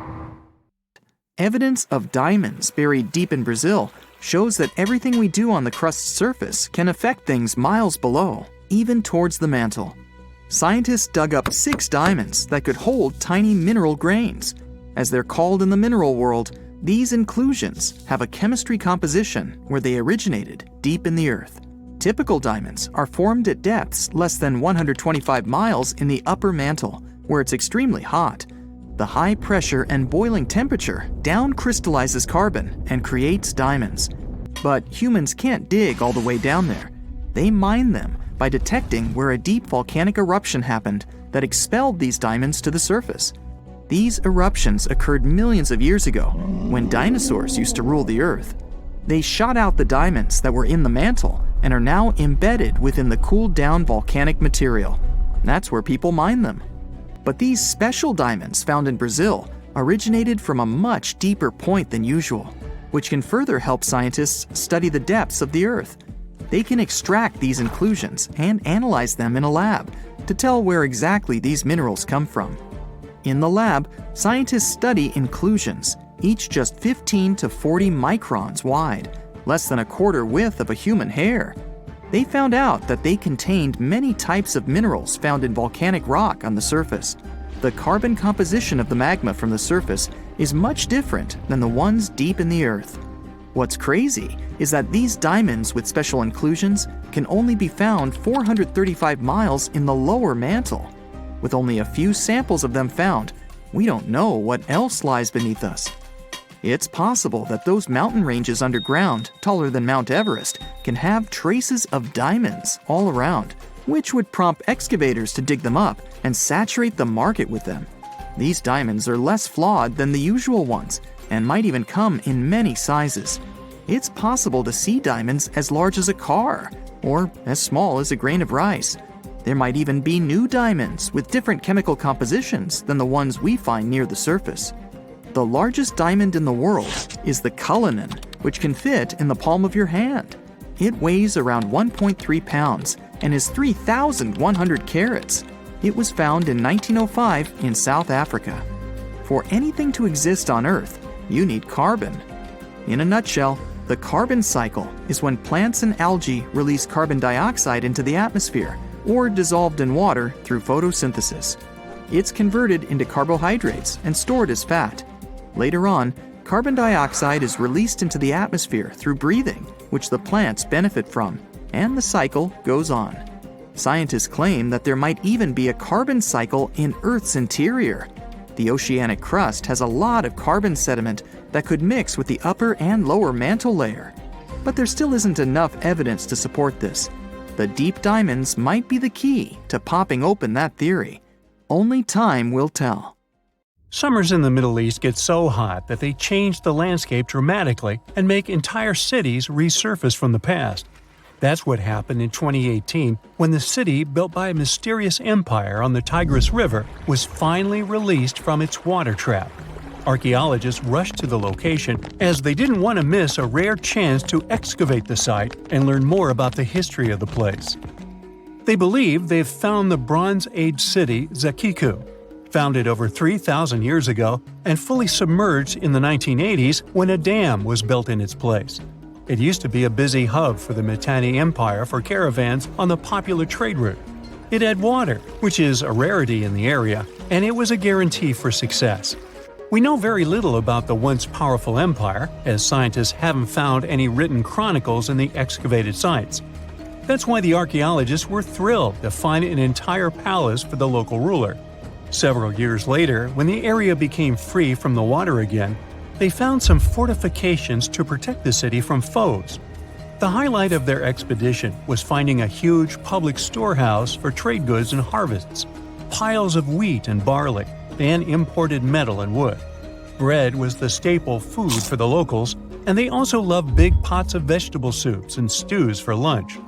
Evidence of diamonds buried deep in Brazil shows that everything we do on the crust's surface can affect things miles below, even towards the mantle. Scientists dug up 6 diamonds that could hold tiny mineral grains. As they're called in the mineral world, these inclusions have a chemistry composition where they originated deep in the Earth. Typical diamonds are formed at depths less than 125 miles in the upper mantle, where it's extremely hot. The high pressure and boiling temperature down crystallizes carbon and creates diamonds. But humans can't dig all the way down there. They mine them by detecting where a deep volcanic eruption happened that expelled these diamonds to the surface. These eruptions occurred millions of years ago, when dinosaurs used to rule the Earth. They shot out the diamonds that were in the mantle and are now embedded within the cooled-down volcanic material. That's where people mine them. But these special diamonds found in Brazil originated from a much deeper point than usual, which can further help scientists study the depths of the Earth. They can extract these inclusions and analyze them in a lab to tell where exactly these minerals come from. In the lab, scientists study inclusions, each just 15 to 40 microns wide, less than a quarter width of a human hair. They found out that they contained many types of minerals found in volcanic rock on the surface. The carbon composition of the magma from the surface is much different than the ones deep in the Earth. What's crazy is that these diamonds with special inclusions can only be found 435 miles in the lower mantle. With only a few samples of them found, we don't know what else lies beneath us. It's possible that those mountain ranges underground, taller than Mount Everest, can have traces of diamonds all around, which would prompt excavators to dig them up and saturate the market with them. These diamonds are less flawed than the usual ones and might even come in many sizes. It's possible to see diamonds as large as a car or as small as a grain of rice. There might even be new diamonds with different chemical compositions than the ones we find near the surface. The largest diamond in the world is the Cullinan, which can fit in the palm of your hand. It weighs around 1.3 pounds and is 3,100 carats. It was found in 1905 in South Africa. For anything to exist on Earth, you need carbon. In a nutshell, the carbon cycle is when plants and algae release carbon dioxide into the atmosphere, or dissolved in water through photosynthesis. It's converted into carbohydrates and stored as fat. Later on, carbon dioxide is released into the atmosphere through breathing, which the plants benefit from, and the cycle goes on. Scientists claim that there might even be a carbon cycle in Earth's interior. The oceanic crust has a lot of carbon sediment that could mix with the upper and lower mantle layer. But there still isn't enough evidence to support this. The deep diamonds might be the key to popping open that theory. Only time will tell. Summers in the Middle East get so hot that they change the landscape dramatically and make entire cities resurface from the past. That's what happened in 2018 when the city, built by a mysterious empire on the Tigris River, was finally released from its water trap. Archaeologists rushed to the location as they didn't want to miss a rare chance to excavate the site and learn more about the history of the place. They believe they've found the Bronze Age city Zaku, founded over 3,000 years ago and fully submerged in the 1980s when a dam was built in its place. It used to be a busy hub for the Mitanni Empire for caravans on the popular trade route. It had water, which is a rarity in the area, and it was a guarantee for success. We know very little about the once powerful empire, as scientists haven't found any written chronicles in the excavated sites. That's why the archaeologists were thrilled to find an entire palace for the local ruler. Several years later, when the area became free from the water again, they found some fortifications to protect the city from foes. The highlight of their expedition was finding a huge public storehouse for trade goods and harvests, piles of wheat and barley, and imported metal and wood. Bread was the staple food for the locals, and they also loved big pots of vegetable soups and stews for lunch.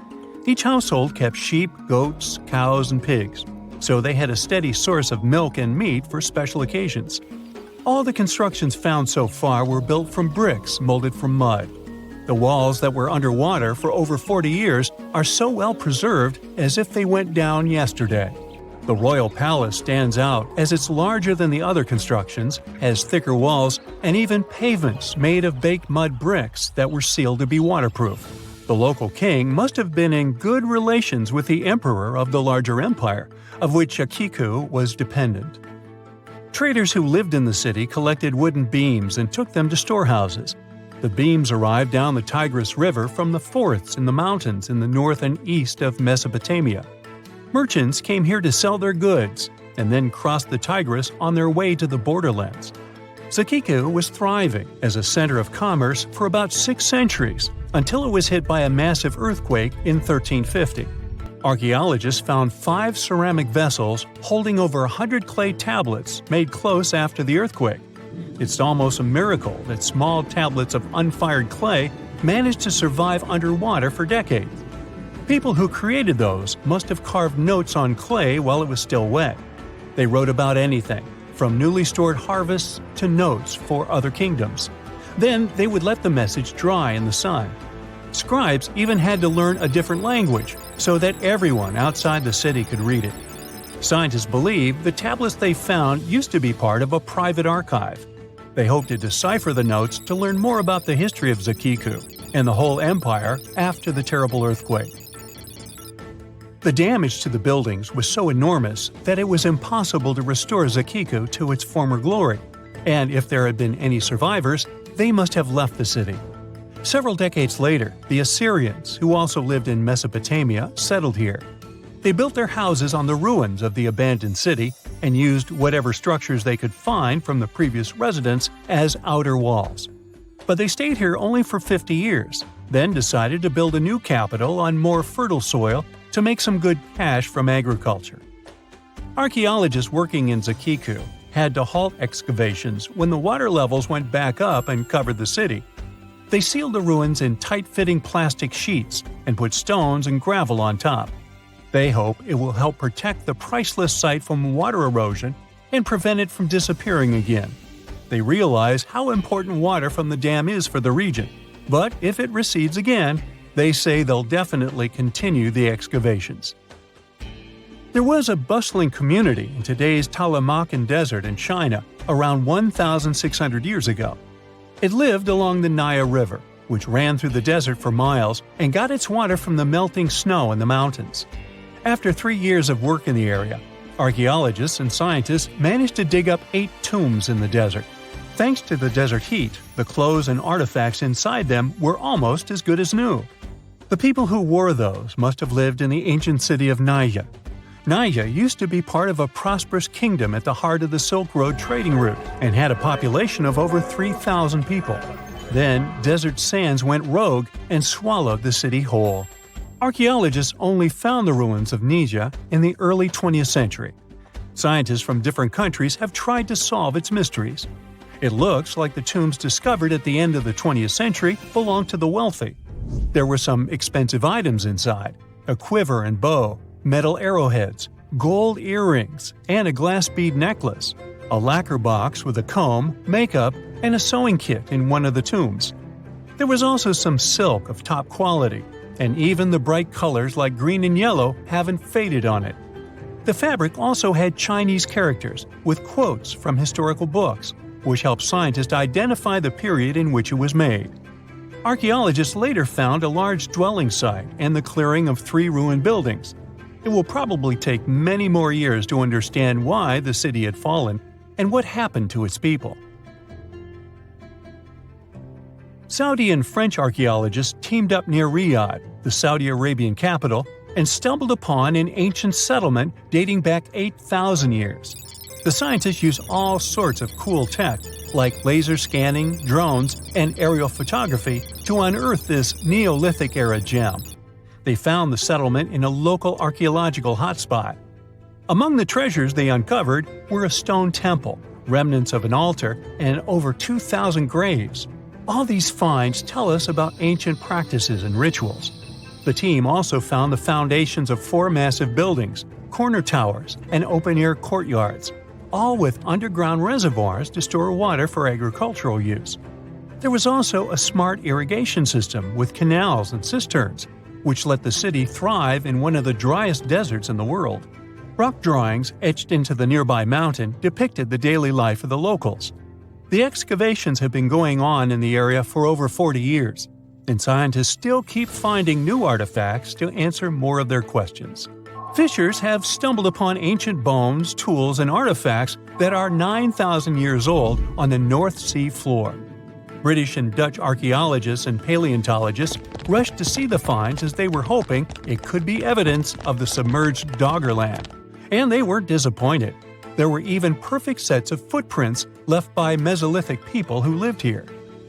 Each household kept sheep, goats, cows, and pigs, so they had a steady source of milk and meat for special occasions. All the constructions found so far were built from bricks molded from mud. The walls that were underwater for over 40 years are so well preserved as if they went down yesterday. The royal palace stands out as it's larger than the other constructions, has thicker walls, and even pavements made of baked mud bricks that were sealed to be waterproof. The local king must have been in good relations with the emperor of the larger empire, of which Zaku was dependent. Traders who lived in the city collected wooden beams and took them to storehouses. The beams arrived down the Tigris River from the forests in the mountains in the north and east of Mesopotamia. Merchants came here to sell their goods and then crossed the Tigris on their way to the borderlands. Zaku was thriving as a center of commerce for about 6 centuries until it was hit by a massive earthquake in 1350. Archaeologists found 5 ceramic vessels holding over 100 clay tablets made close after the earthquake. It's almost a miracle that small tablets of unfired clay managed to survive underwater for decades. People who created those must have carved notes on clay while it was still wet. They wrote about anything, from newly stored harvests to notes for other kingdoms. Then they would let the message dry in the sun. Scribes even had to learn a different language so that everyone outside the city could read it. Scientists believe the tablets they found used to be part of a private archive. They hoped to decipher the notes to learn more about the history of Zaku and the whole empire after the terrible earthquake. The damage to the buildings was so enormous that it was impossible to restore Zaku to its former glory, and if there had been any survivors, they must have left the city. Several decades later, the Assyrians, who also lived in Mesopotamia, settled here. They built their houses on the ruins of the abandoned city and used whatever structures they could find from the previous residents as outer walls. But they stayed here only for 50 years, then decided to build a new capital on more fertile soil to make some good cash from agriculture. Archaeologists working in Zaku had to halt excavations when the water levels went back up and covered the city. They sealed the ruins in tight-fitting plastic sheets and put stones and gravel on top. They hope it will help protect the priceless site from water erosion and prevent it from disappearing again. They realize how important water from the dam is for the region, but if it recedes again, they say they'll definitely continue the excavations. There was a bustling community in today's Taklamakan Desert in China around 1,600 years ago. It lived along the Nile River, which ran through the desert for miles and got its water from the melting snow in the mountains. After 3 years of work in the area, archaeologists and scientists managed to dig up 8 tombs in the desert. Thanks to the desert heat, the clothes and artifacts inside them were almost as good as new. The people who wore those must have lived in the ancient city of Naya. Naya used to be part of a prosperous kingdom at the heart of the Silk Road trading route and had a population of over 3,000 people. Then, desert sands went rogue and swallowed the city whole. Archaeologists only found the ruins of Nija in the early 20th century. Scientists from different countries have tried to solve its mysteries. It looks like the tombs discovered at the end of the 20th century belonged to the wealthy. There were some expensive items inside: a quiver and bow, metal arrowheads, gold earrings, and a glass bead necklace, a lacquer box with a comb, makeup, and a sewing kit in one of the tombs. There was also some silk of top quality, and even the bright colors like green and yellow haven't faded on it. The fabric also had Chinese characters with quotes from historical books, which helped scientists identify the period in which it was made. Archaeologists later found a large dwelling site and the clearing of 3 ruined buildings. It will probably take many more years to understand why the city had fallen and what happened to its people. Saudi and French archaeologists teamed up near Riyadh, the Saudi Arabian capital, and stumbled upon an ancient settlement dating back 8,000 years. The scientists used all sorts of cool tech, like laser scanning, drones, and aerial photography, to unearth this Neolithic-era gem. They found the settlement in a local archaeological hotspot. Among the treasures they uncovered were a stone temple, remnants of an altar, and over 2,000 graves. All these finds tell us about ancient practices and rituals. The team also found the foundations of 4 massive buildings, corner towers, and open-air courtyards, all with underground reservoirs to store water for agricultural use. There was also a smart irrigation system with canals and cisterns, which let the city thrive in one of the driest deserts in the world. Rock drawings etched into the nearby mountain depicted the daily life of the locals. The excavations have been going on in the area for over 40 years, and scientists still keep finding new artifacts to answer more of their questions. Fishers have stumbled upon ancient bones, tools, and artifacts that are 9,000 years old on the North Sea floor. British and Dutch archaeologists and paleontologists rushed to see the finds as they were hoping it could be evidence of the submerged Doggerland. And they weren't disappointed. There were even perfect sets of footprints left by Mesolithic people who lived here.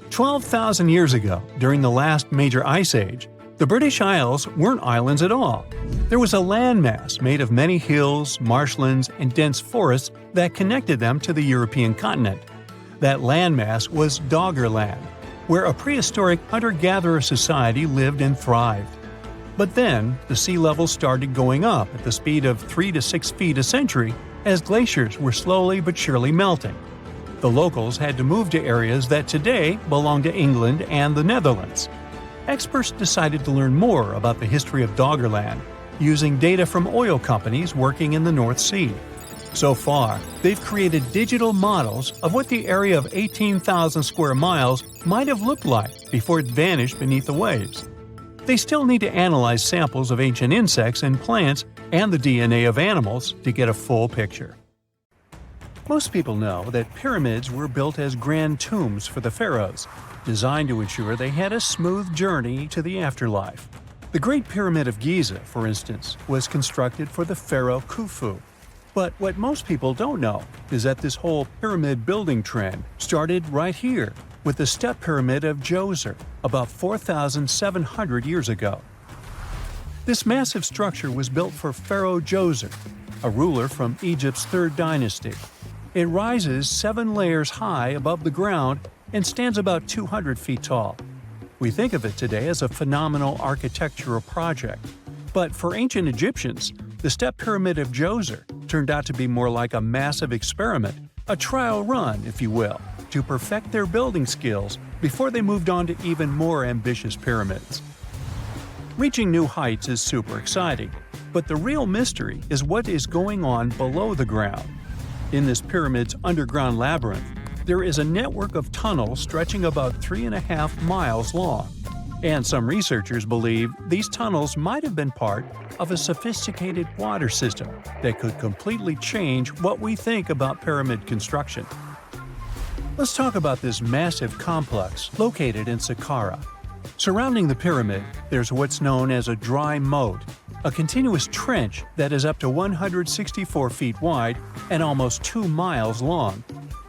12,000 years ago, during the last major ice age, the British Isles weren't islands at all. There was a landmass made of many hills, marshlands, and dense forests that connected them to the European continent. That landmass was Doggerland, where a prehistoric hunter-gatherer society lived and thrived. But then, the sea level started going up at the speed of 3 to 6 feet a century as glaciers were slowly but surely melting. The locals had to move to areas that today belong to England and the Netherlands. Experts decided to learn more about the history of Doggerland, using data from oil companies working in the North Sea. So far, they've created digital models of what the area of 18,000 square miles might have looked like before it vanished beneath the waves. They still need to analyze samples of ancient insects and plants and the DNA of animals to get a full picture. Most people know that pyramids were built as grand tombs for the pharaohs, designed to ensure they had a smooth journey to the afterlife. The Great Pyramid of Giza, for instance, was constructed for the pharaoh Khufu. But what most people don't know is that this whole pyramid building trend started right here with the step pyramid of Djoser about 4,700 years ago. This massive structure was built for Pharaoh Djoser, a ruler from Egypt's 3rd dynasty. It rises 7 layers high above the ground and stands about 200 feet tall. We think of it today as a phenomenal architectural project. But for ancient Egyptians, the step pyramid of Djoser turned out to be more like a massive experiment, a trial run, if you will, to perfect their building skills before they moved on to even more ambitious pyramids. Reaching new heights is super exciting, but the real mystery is what is going on below the ground. In this pyramid's underground labyrinth, there is a network of tunnels stretching about 3.5 miles long. And some researchers believe these tunnels might have been part of a sophisticated water system that could completely change what we think about pyramid construction. Let's talk about this massive complex located in Saqqara. Surrounding the pyramid, there's what's known as a dry moat, a continuous trench that is up to 164 feet wide and almost 2 miles long.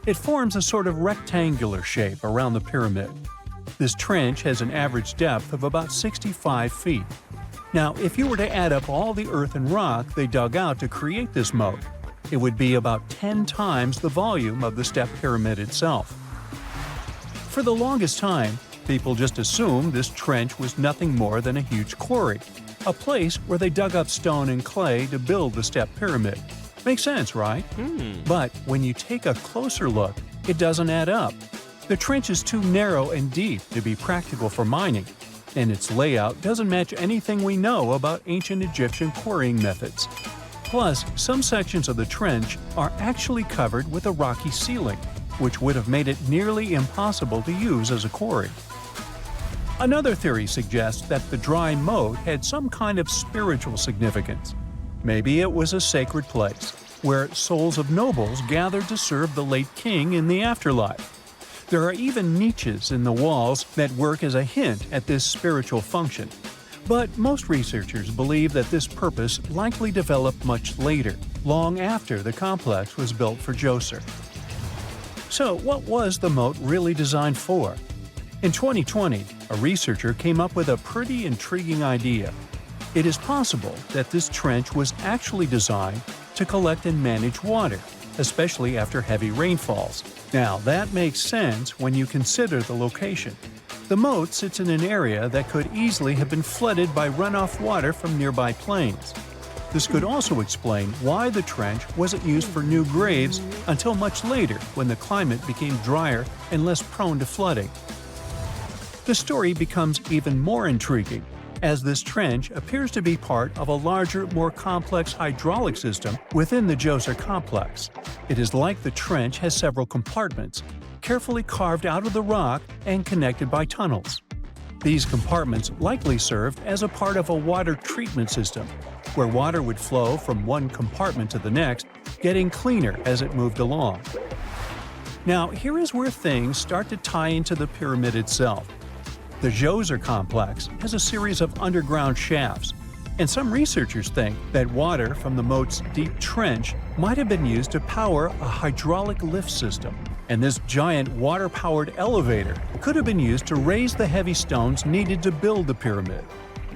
It forms a sort of rectangular shape around the pyramid. This trench has an average depth of about 65 feet. Now, if you were to add up all the earth and rock they dug out to create this moat, it would be about 10 times the volume of the step pyramid itself. For the longest time, people just assumed this trench was nothing more than a huge quarry, a place where they dug up stone and clay to build the step pyramid. Makes sense, right? But when you take a closer look, it doesn't add up. The trench is too narrow and deep to be practical for mining. and its layout doesn't match anything we know about ancient Egyptian quarrying methods. Plus, some sections of the trench are actually covered with a rocky ceiling, which would have made it nearly impossible to use as a quarry. Another theory suggests that the dry moat had some kind of spiritual significance. Maybe it was a sacred place, where souls of nobles gathered to serve the late king in the afterlife. There are even niches in the walls that work as a hint at this spiritual function. But most researchers believe that this purpose likely developed much later, long after the complex was built for Djoser. So, what was the moat really designed for? In 2020, a researcher came up with a pretty intriguing idea. It is possible that this trench was actually designed to collect and manage water, especially after heavy rainfalls. Now, that makes sense when you consider the location. The moat sits in an area that could easily have been flooded by runoff water from nearby plains. This could also explain why the trench wasn't used for new graves until much later when the climate became drier and less prone to flooding. The story becomes even more intriguing, as this trench appears to be part of a larger, more complex hydraulic system within the Djoser complex. It is like the trench has several compartments, carefully carved out of the rock and connected by tunnels. These compartments likely served as a part of a water treatment system, where water would flow from one compartment to the next, getting cleaner as it moved along. Now, here is where things start to tie into the pyramid itself. The Djoser complex has a series of underground shafts, and some researchers think that water from the moat's deep trench might have been used to power a hydraulic lift system, and this giant water-powered elevator could have been used to raise the heavy stones needed to build the pyramid.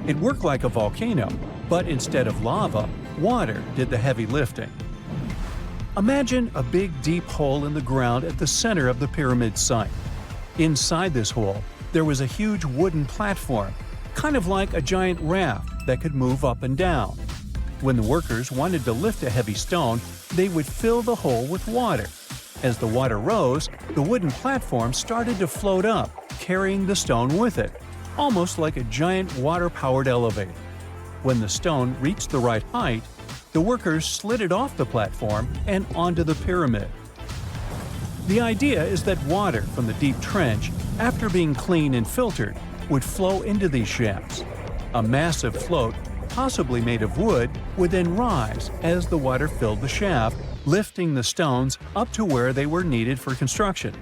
It worked like a volcano, but instead of lava, water did the heavy lifting. Imagine a big deep hole in the ground at the center of the pyramid site. Inside this hole, there was a huge wooden platform, kind of like a giant raft that could move up and down. When the workers wanted to lift a heavy stone, they would fill the hole with water. As the water rose, the wooden platform started to float up, carrying the stone with it, almost like a giant water-powered elevator. When the stone reached the right height, the workers slid it off the platform and onto the pyramid. The idea is that water from the deep trench, after being cleaned and filtered, would flow into these shafts. A massive float, possibly made of wood, would then rise as the water filled the shaft, lifting the stones up to where they were needed for construction.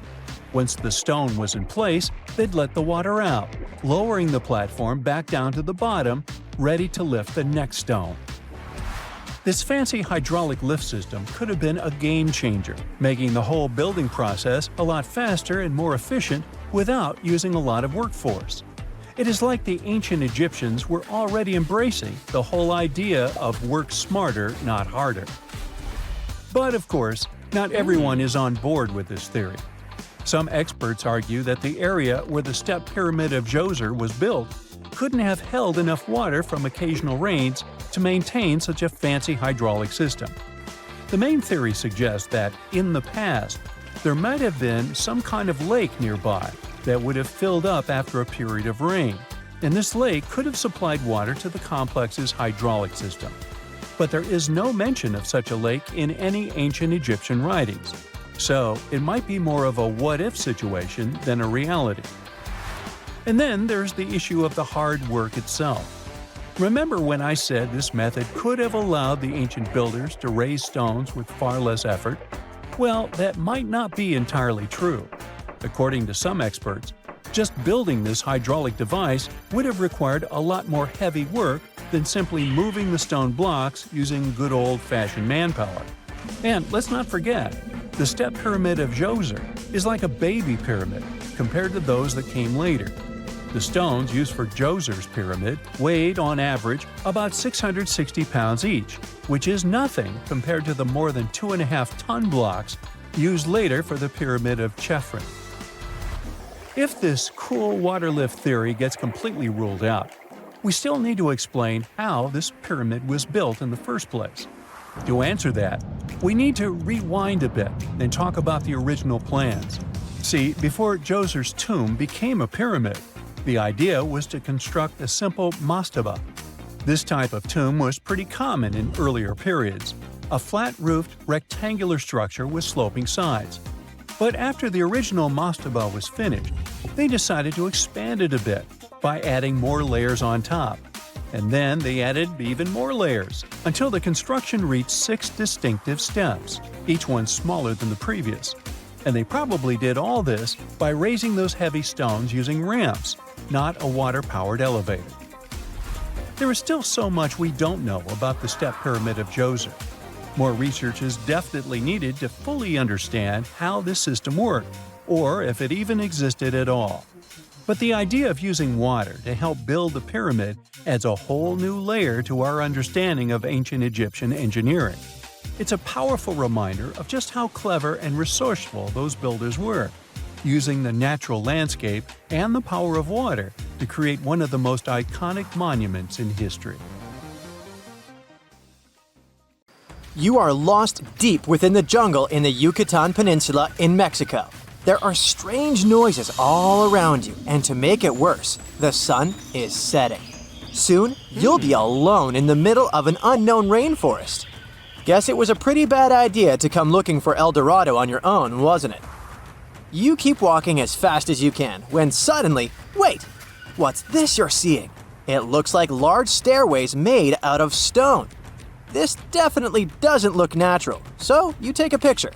Once the stone was in place, they'd let the water out, lowering the platform back down to the bottom, ready to lift the next stone. This fancy hydraulic lift system could have been a game changer, making the whole building process a lot faster and more efficient without using a lot of workforce. It is like the ancient Egyptians were already embracing the whole idea of work smarter, not harder. But of course, not everyone is on board with this theory. Some experts argue that the area where the step pyramid of Djoser was built couldn't have held enough water from occasional rains to maintain such a fancy hydraulic system. The main theory suggests that, in the past, there might have been some kind of lake nearby that would have filled up after a period of rain, and this lake could have supplied water to the complex's hydraulic system. But there is no mention of such a lake in any ancient Egyptian writings, so it might be more of a what-if situation than a reality. And then there's the issue of the hard work itself. Remember when I said this method could have allowed the ancient builders to raise stones with far less effort? Well, that might not be entirely true. According to some experts, just building this hydraulic device would have required a lot more heavy work than simply moving the stone blocks using good old-fashioned manpower. And let's not forget, the step pyramid of Djoser is like a baby pyramid compared to those that came later. The stones used for Djoser's pyramid weighed, on average, about 660 pounds each, which is nothing compared to the more than 2.5-ton blocks used later for the pyramid of Chephren. If this cool water lift theory gets completely ruled out, we still need to explain how this pyramid was built in the first place. To answer that, we need to rewind a bit and talk about the original plans. See, before Djoser's tomb became a pyramid, The idea was to construct a simple mastaba. This type of tomb was pretty common in earlier periods, a flat-roofed, rectangular structure with sloping sides. But after the original mastaba was finished, they decided to expand it a bit by adding more layers on top. And then they added even more layers, until the construction reached 6 distinctive steps, each one smaller than the previous. And they probably did all this by raising those heavy stones using ramps, not a water-powered elevator. There is still so much we don't know about the Step Pyramid of Djoser. More research is definitely needed to fully understand how this system worked, or if it even existed at all. But the idea of using water to help build the pyramid adds a whole new layer to our understanding of ancient Egyptian engineering. It's a powerful reminder of just how clever and resourceful those builders were, using the natural landscape and the power of water to create one of the most iconic monuments in history. You are lost deep within the jungle in the Yucatan Peninsula in Mexico. There are strange noises all around you, and to make it worse, the sun is setting. Soon, you'll be alone in the middle of an unknown rainforest. Guess it was a pretty bad idea to come looking for El Dorado on your own, wasn't it? You keep walking as fast as you can, when suddenly, wait! What's this you're seeing? It looks like large stairways made out of stone. This definitely doesn't look natural, so you take a picture.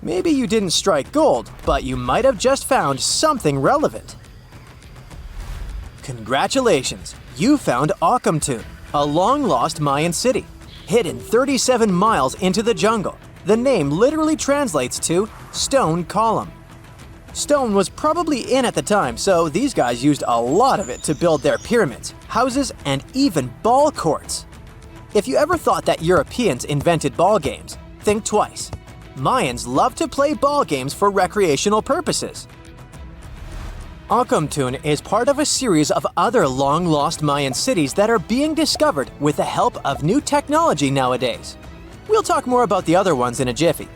Maybe you didn't strike gold, but you might have just found something relevant. Congratulations! You found Akamtun, a long-lost Mayan city, hidden 37 miles into the jungle. The name literally translates to stone column. Stone was probably in at the time, so these guys used a lot of it to build their pyramids, houses, and even ball courts. If you ever thought that Europeans invented ball games, think twice. Mayans love to play ball games for recreational purposes. Akamtun is part of a series of other long-lost Mayan cities that are being discovered with the help of new technology nowadays. We'll talk more about the other ones in a jiffy.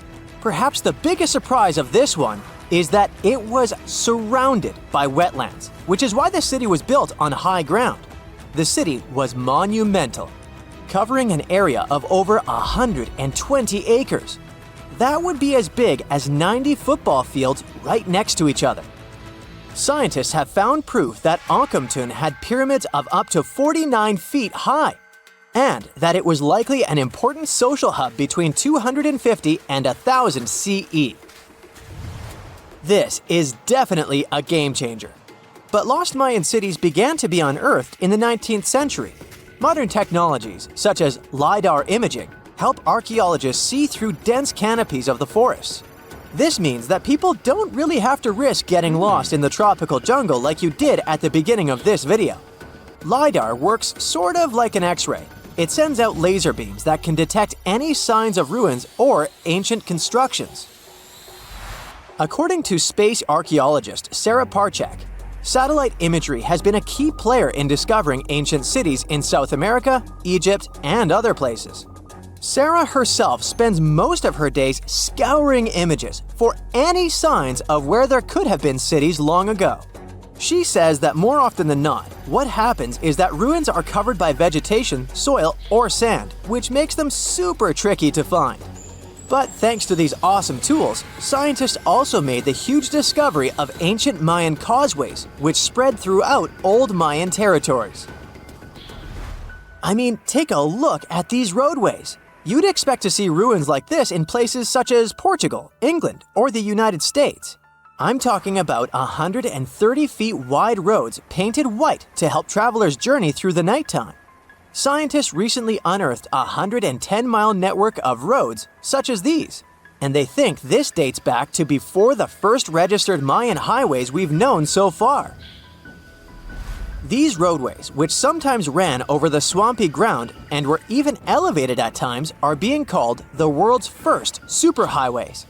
Perhaps the biggest surprise of this one is that it was surrounded by wetlands, which is why the city was built on high ground. The city was monumental, covering an area of over 120 acres. That would be as big as 90 football fields right next to each other. Scientists have found proof that Akamtun had pyramids of up to 49 feet high, and that it was likely an important social hub between 250 and 1000 CE. This is definitely a game changer. But lost Mayan cities began to be unearthed in the 19th century. Modern technologies, such as LiDAR imaging, help archaeologists see through dense canopies of the forests. This means that people don't really have to risk getting lost in the tropical jungle like you did at the beginning of this video. LiDAR works sort of like an X-ray. It sends out laser beams that can detect any signs of ruins or ancient constructions. According to space archaeologist Sarah Parchak, satellite imagery has been a key player in discovering ancient cities in South America, Egypt, and other places. Sarah herself spends most of her days scouring images for any signs of where there could have been cities long ago. She says that more often than not, what happens is that ruins are covered by vegetation, soil, or sand, which makes them super tricky to find. But thanks to these awesome tools, scientists also made the huge discovery of ancient Mayan causeways, which spread throughout old Mayan territories. I mean, take a look at these roadways. You'd expect to see ruins like this in places such as Portugal, England, or the United States. I'm talking about 130 feet wide roads painted white to help travelers journey through the nighttime. Scientists recently unearthed a 110-mile network of roads such as these, and they think this dates back to before the first registered Mayan highways we've known so far. These roadways, which sometimes ran over the swampy ground and were even elevated at times, are being called the world's first superhighways.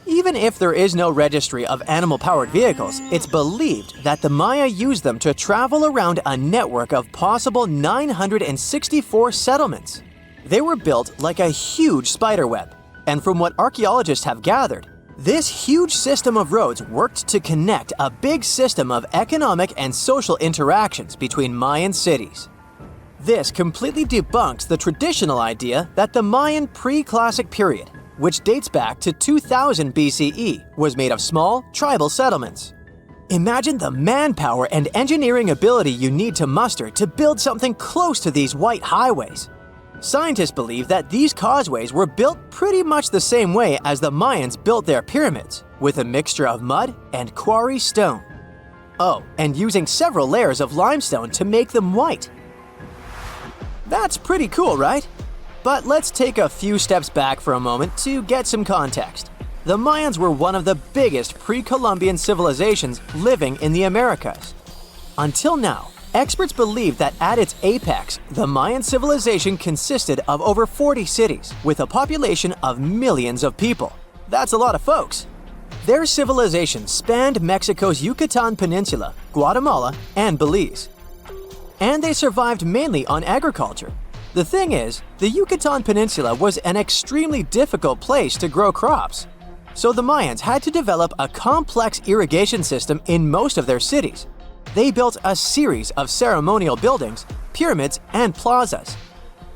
Even if there is no registry of animal-powered vehicles, it's believed that the Maya used them to travel around a network of possible 964 settlements. They were built like a huge spiderweb, and from what archaeologists have gathered, This huge system of roads worked to connect a big system of economic and social interactions between Mayan cities. This completely debunks the traditional idea that the Mayan pre-classic period, which dates back to 2000 BCE, was made of small, tribal settlements. Imagine the manpower and engineering ability you need to muster to build something close to these white highways. Scientists believe that these causeways were built pretty much the same way as the Mayans built their pyramids, with a mixture of mud and quarry stone. Oh, and using several layers of limestone to make them white. That's pretty cool, right? But let's take a few steps back for a moment to get some context. The Mayans were one of the biggest pre-Columbian civilizations living in the Americas. Until now, experts believe that at its apex, the Mayan civilization consisted of over 40 cities with a population of millions of people. That's a lot of folks. Their civilization spanned Mexico's Yucatan Peninsula, Guatemala, and Belize. And they survived mainly on agriculture. The thing is, the Yucatan Peninsula was an extremely difficult place to grow crops. So the Mayans had to develop a complex irrigation system in most of their cities. They built a series of ceremonial buildings, pyramids, and plazas.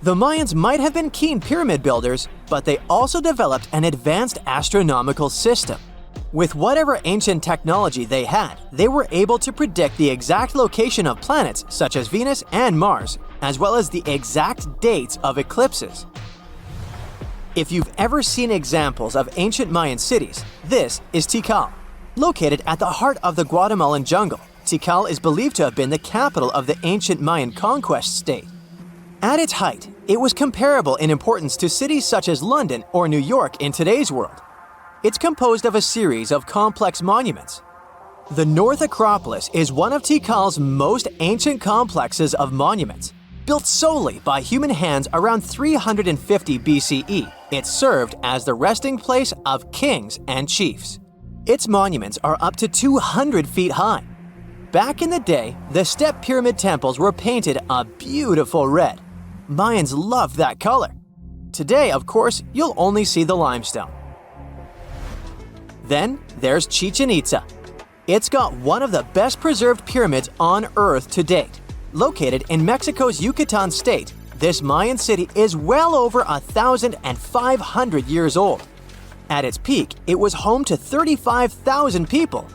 The Mayans might have been keen pyramid builders, but they also developed an advanced astronomical system. With whatever ancient technology they had, they were able to predict the exact location of planets such as Venus and Mars, as well as the exact dates of eclipses. If you've ever seen examples of ancient Mayan cities, this is Tikal. Located at the heart of the Guatemalan jungle, Tikal is believed to have been the capital of the ancient Mayan conquest state. At its height, it was comparable in importance to cities such as London or New York in today's world. It's composed of a series of complex monuments. The North Acropolis is one of Tikal's most ancient complexes of monuments. Built solely by human hands around 350 BCE, it served as the resting place of kings and chiefs. Its monuments are up to 200 feet high. Back in the day, the step pyramid temples were painted a beautiful red. Mayans loved that color. Today, of course, you'll only see the limestone. Then there's Chichen Itza. It's got one of the best preserved pyramids on Earth to date. Located in Mexico's Yucatan state, this Mayan city is well over 1,500 years old. At its peak, it was home to 35,000 people.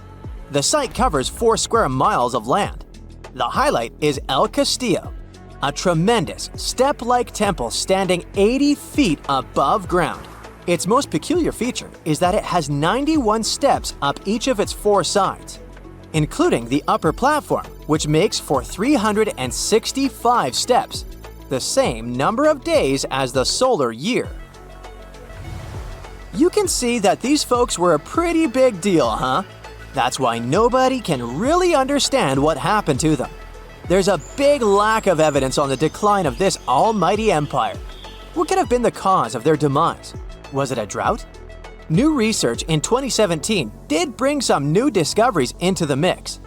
The site covers 4 square miles of land. The highlight is El Castillo, a tremendous step-like temple standing 80 feet above ground. Its most peculiar feature is that it has 91 steps up each of its 4 sides, including the upper platform, which makes for 365 steps, the same number of days as the solar year. You can see that these folks were a pretty big deal, huh? That's why nobody can really understand what happened to them. There's a big lack of evidence on the decline of this almighty empire. What could have been the cause of their demise? Was it a drought? New research in 2017 did bring some new discoveries into the mix.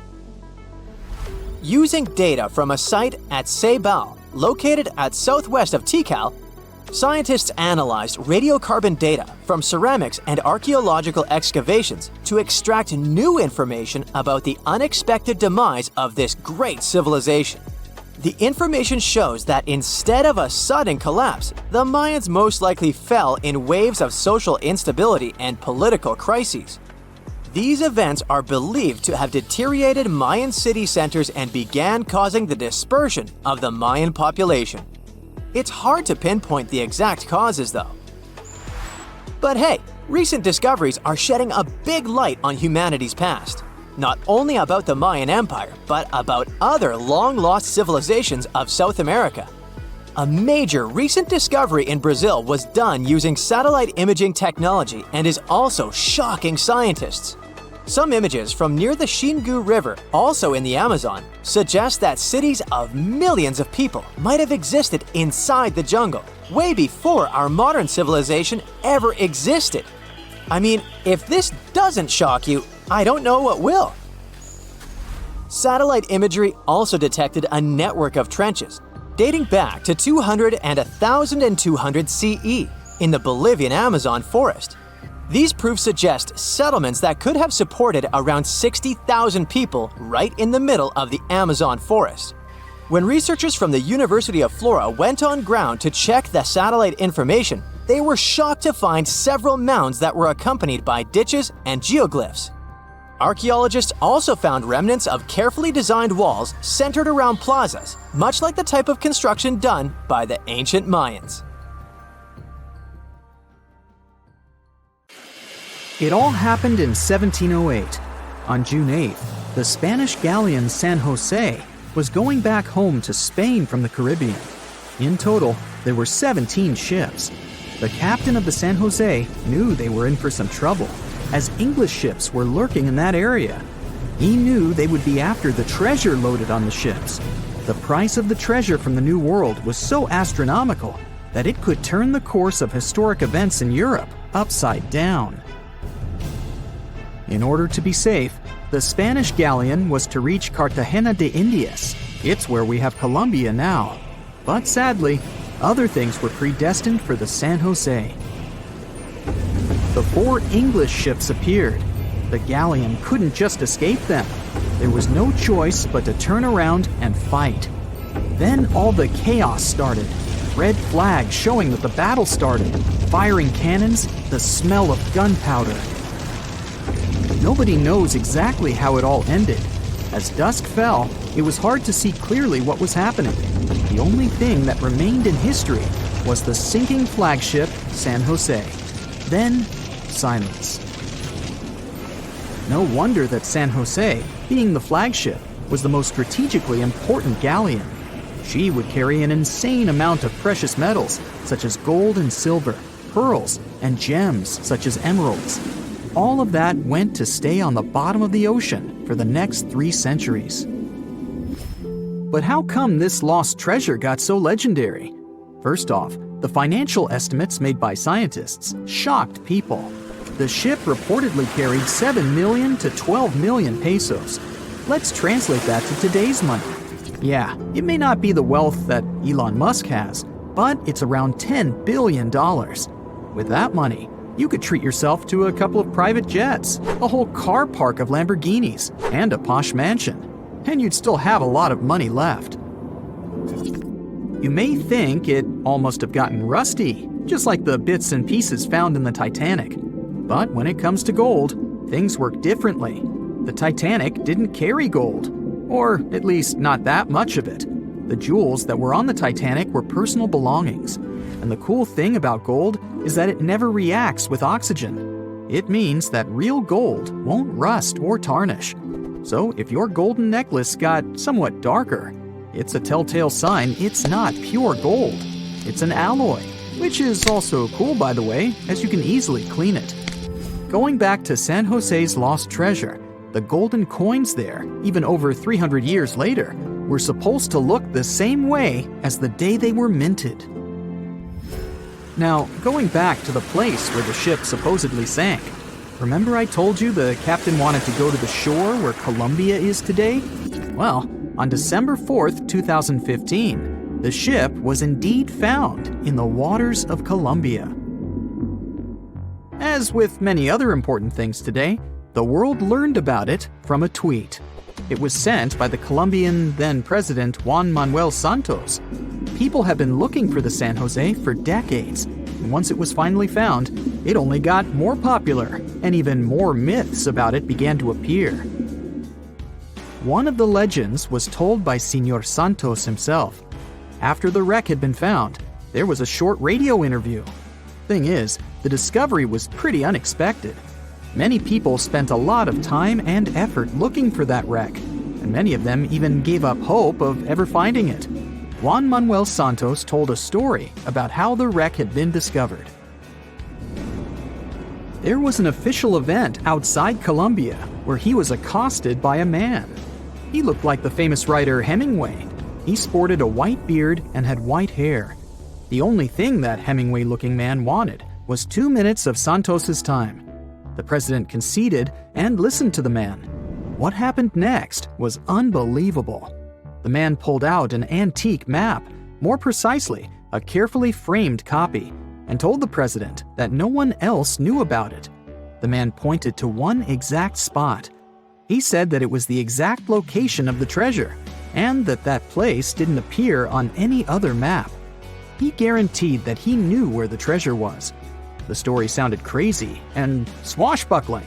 Using data from a site at Ceibal, located at southwest of Tikal, scientists analyzed radiocarbon data from ceramics and archaeological excavations to extract new information about the unexpected demise of this great civilization. The information shows that instead of a sudden collapse, the Mayans most likely fell in waves of social instability and political crises. These events are believed to have deteriorated Mayan city centers and began causing the dispersion of the Mayan population. It's hard to pinpoint the exact causes, though. But hey, recent discoveries are shedding a big light on humanity's past. Not only about the Mayan Empire, but about other long-lost civilizations of South America. A major recent discovery in Brazil was done using satellite imaging technology and is also shocking scientists. Some images from near the Xingu River, also in the Amazon, suggest that cities of millions of people might have existed inside the jungle, way before our modern civilization ever existed. I mean, if this doesn't shock you, I don't know what will. Satellite imagery also detected a network of trenches dating back to 200 and 1200 CE in the Bolivian Amazon forest. These proofs suggest settlements that could have supported around 60,000 people right in the middle of the Amazon forest. When researchers from the University of Florida went on ground to check the satellite information, they were shocked to find several mounds that were accompanied by ditches and geoglyphs. Archaeologists also found remnants of carefully designed walls centered around plazas, much like the type of construction done by the ancient Mayans. It all happened in 1708. On June 8th, the Spanish galleon San Jose was going back home to Spain from the Caribbean. In total, there were 17 ships. The captain of the San Jose knew they were in for some trouble, as English ships were lurking in that area. He knew they would be after the treasure loaded on the ships. The price of the treasure from the New World was so astronomical that it could turn the course of historic events in Europe upside down. In order to be safe, the Spanish galleon was to reach Cartagena de Indias. It's where we have Colombia now. But sadly, other things were predestined for the San Jose. The 4 English ships appeared. The galleon couldn't just escape them. There was no choice but to turn around and fight. Then all the chaos started. Red flags showing that the battle started. Firing cannons, the smell of gunpowder. Nobody knows exactly how it all ended. As dusk fell, it was hard to see clearly what was happening. The only thing that remained in history was the sinking flagship San Jose. Then, silence. No wonder that San Jose, being the flagship, was the most strategically important galleon. She would carry an insane amount of precious metals, such as gold and silver, pearls, and gems, such as emeralds. All of that went to stay on the bottom of the ocean for the next 3 centuries. But how come this lost treasure got so legendary? First off, the financial estimates made by scientists shocked people. The ship reportedly carried 7 million to 12 million pesos. Let's translate that to today's money. Yeah, it may not be the wealth that Elon Musk has, but it's around $10 billion. With that money, you could treat yourself to a couple of private jets, a whole car park of Lamborghinis, and a posh mansion. And you'd still have a lot of money left. You may think it all must have gotten rusty, just like the bits and pieces found in the Titanic. But when it comes to gold, things work differently. The Titanic didn't carry gold, or at least not that much of it. The jewels that were on the Titanic were personal belongings. And the cool thing about gold is that it never reacts with oxygen. It means that real gold won't rust or tarnish. So if your golden necklace got somewhat darker, it's a telltale sign it's not pure gold. It's an alloy, which is also cool, by the way, as you can easily clean it. Going back to San Jose's lost treasure, the golden coins there, even over 300 years later, were supposed to look the same way as the day they were minted. Now, going back to the place where the ship supposedly sank, remember I told you the captain wanted to go to the shore where Colombia is today? Well, on December 4th, 2015, the ship was indeed found in the waters of Colombia. As with many other important things today, the world learned about it from a tweet. It was sent by the Colombian then-president Juan Manuel Santos. People have been looking for the San Jose for decades, and once it was finally found, it only got more popular, and even more myths about it began to appear. One of the legends was told by Señor Santos himself. After the wreck had been found, there was a short radio interview. Thing is, the discovery was pretty unexpected. Many people spent a lot of time and effort looking for that wreck, and many of them even gave up hope of ever finding it. Juan Manuel Santos told a story about how the wreck had been discovered. There was an official event outside Colombia where he was accosted by a man. He looked like the famous writer Hemingway. He sported a white beard and had white hair. The only thing that Hemingway-looking man wanted was 2 minutes of Santos's time. The president conceded and listened to the man. What happened next was unbelievable. The man pulled out an antique map, more precisely, a carefully framed copy, and told the president that no one else knew about it, The man pointed to one exact spot. He said that it was the exact location of the treasure, and that place didn't appear on any other map. He guaranteed that he knew where the treasure was. The story sounded crazy and swashbuckling.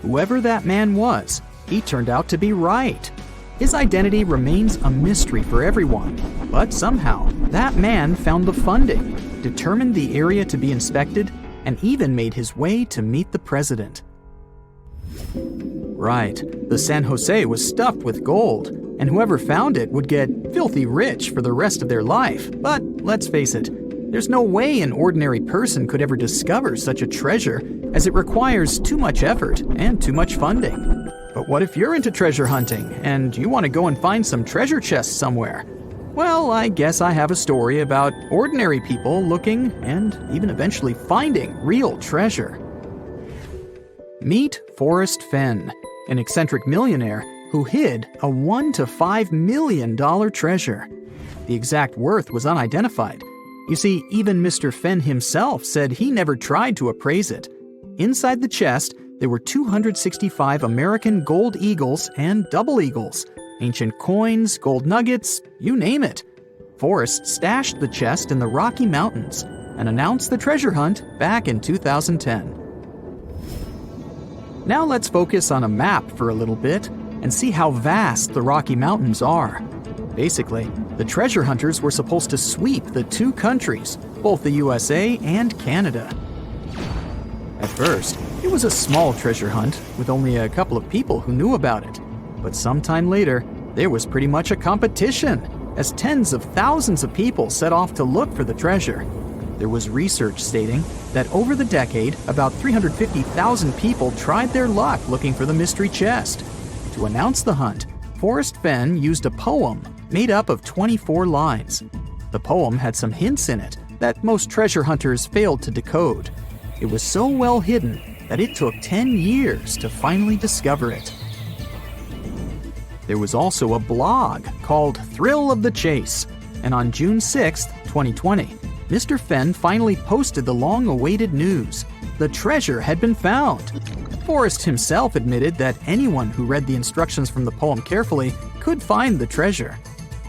Whoever that man was, he turned out to be right. His identity remains a mystery for everyone, but somehow that man found the funding, determined the area to be inspected, and even made his way to meet the president. Right, the San Jose was stuffed with gold, and whoever found it would get filthy rich for the rest of their life. But let's face it, there's no way an ordinary person could ever discover such a treasure, as it requires too much effort and too much funding. But what if you're into treasure hunting and you want to go and find some treasure chests somewhere? Well, I guess I have a story about ordinary people looking and even eventually finding real treasure. Meet Forrest Fenn, an eccentric millionaire who hid a $1 to $5 million treasure. The exact worth was unidentified. You see, even Mr. Fenn himself said he never tried to appraise it. Inside the chest, there were 265 American gold eagles and double eagles, ancient coins, gold nuggets, you name it. Forrest stashed the chest in the Rocky Mountains and announced the treasure hunt back in 2010. Now let's focus on a map for a little bit and see how vast the Rocky Mountains are. Basically, the treasure hunters were supposed to sweep the two countries, both the USA and Canada. At first, it was a small treasure hunt with only a couple of people who knew about it. But sometime later, there was pretty much a competition, as tens of thousands of people set off to look for the treasure. There was research stating that over the decade, about 350,000 people tried their luck looking for the mystery chest. To announce the hunt, Forrest Fenn used a poem made up of 24 lines. The poem had some hints in it that most treasure hunters failed to decode. It was so well hidden that it took 10 years to finally discover it. There was also a blog called Thrill of the Chase, and on June 6, 2020, Mr. Fenn finally posted the long-awaited news. The treasure had been found. Forrest himself admitted that anyone who read the instructions from the poem carefully could find the treasure.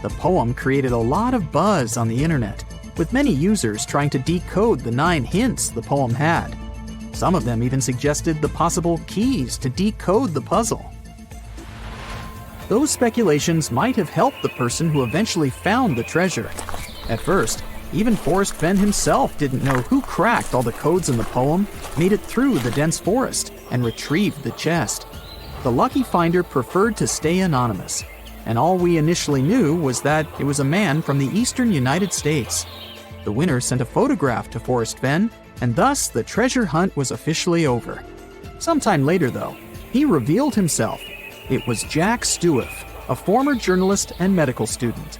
The poem created a lot of buzz on the internet, with many users trying to decode the 9 hints the poem had. Some of them even suggested the possible keys to decode the puzzle. Those speculations might have helped the person who eventually found the treasure. At first, even Forrest Fenn himself didn't know who cracked all the codes in the poem, made it through the dense forest, and retrieved the chest. The lucky finder preferred to stay anonymous, and all we initially knew was that it was a man from the eastern United States. The winner sent a photograph to Forrest Fenn, and thus the treasure hunt was officially over. Sometime later, though, he revealed himself. It was Jack Stewart, a former journalist and medical student.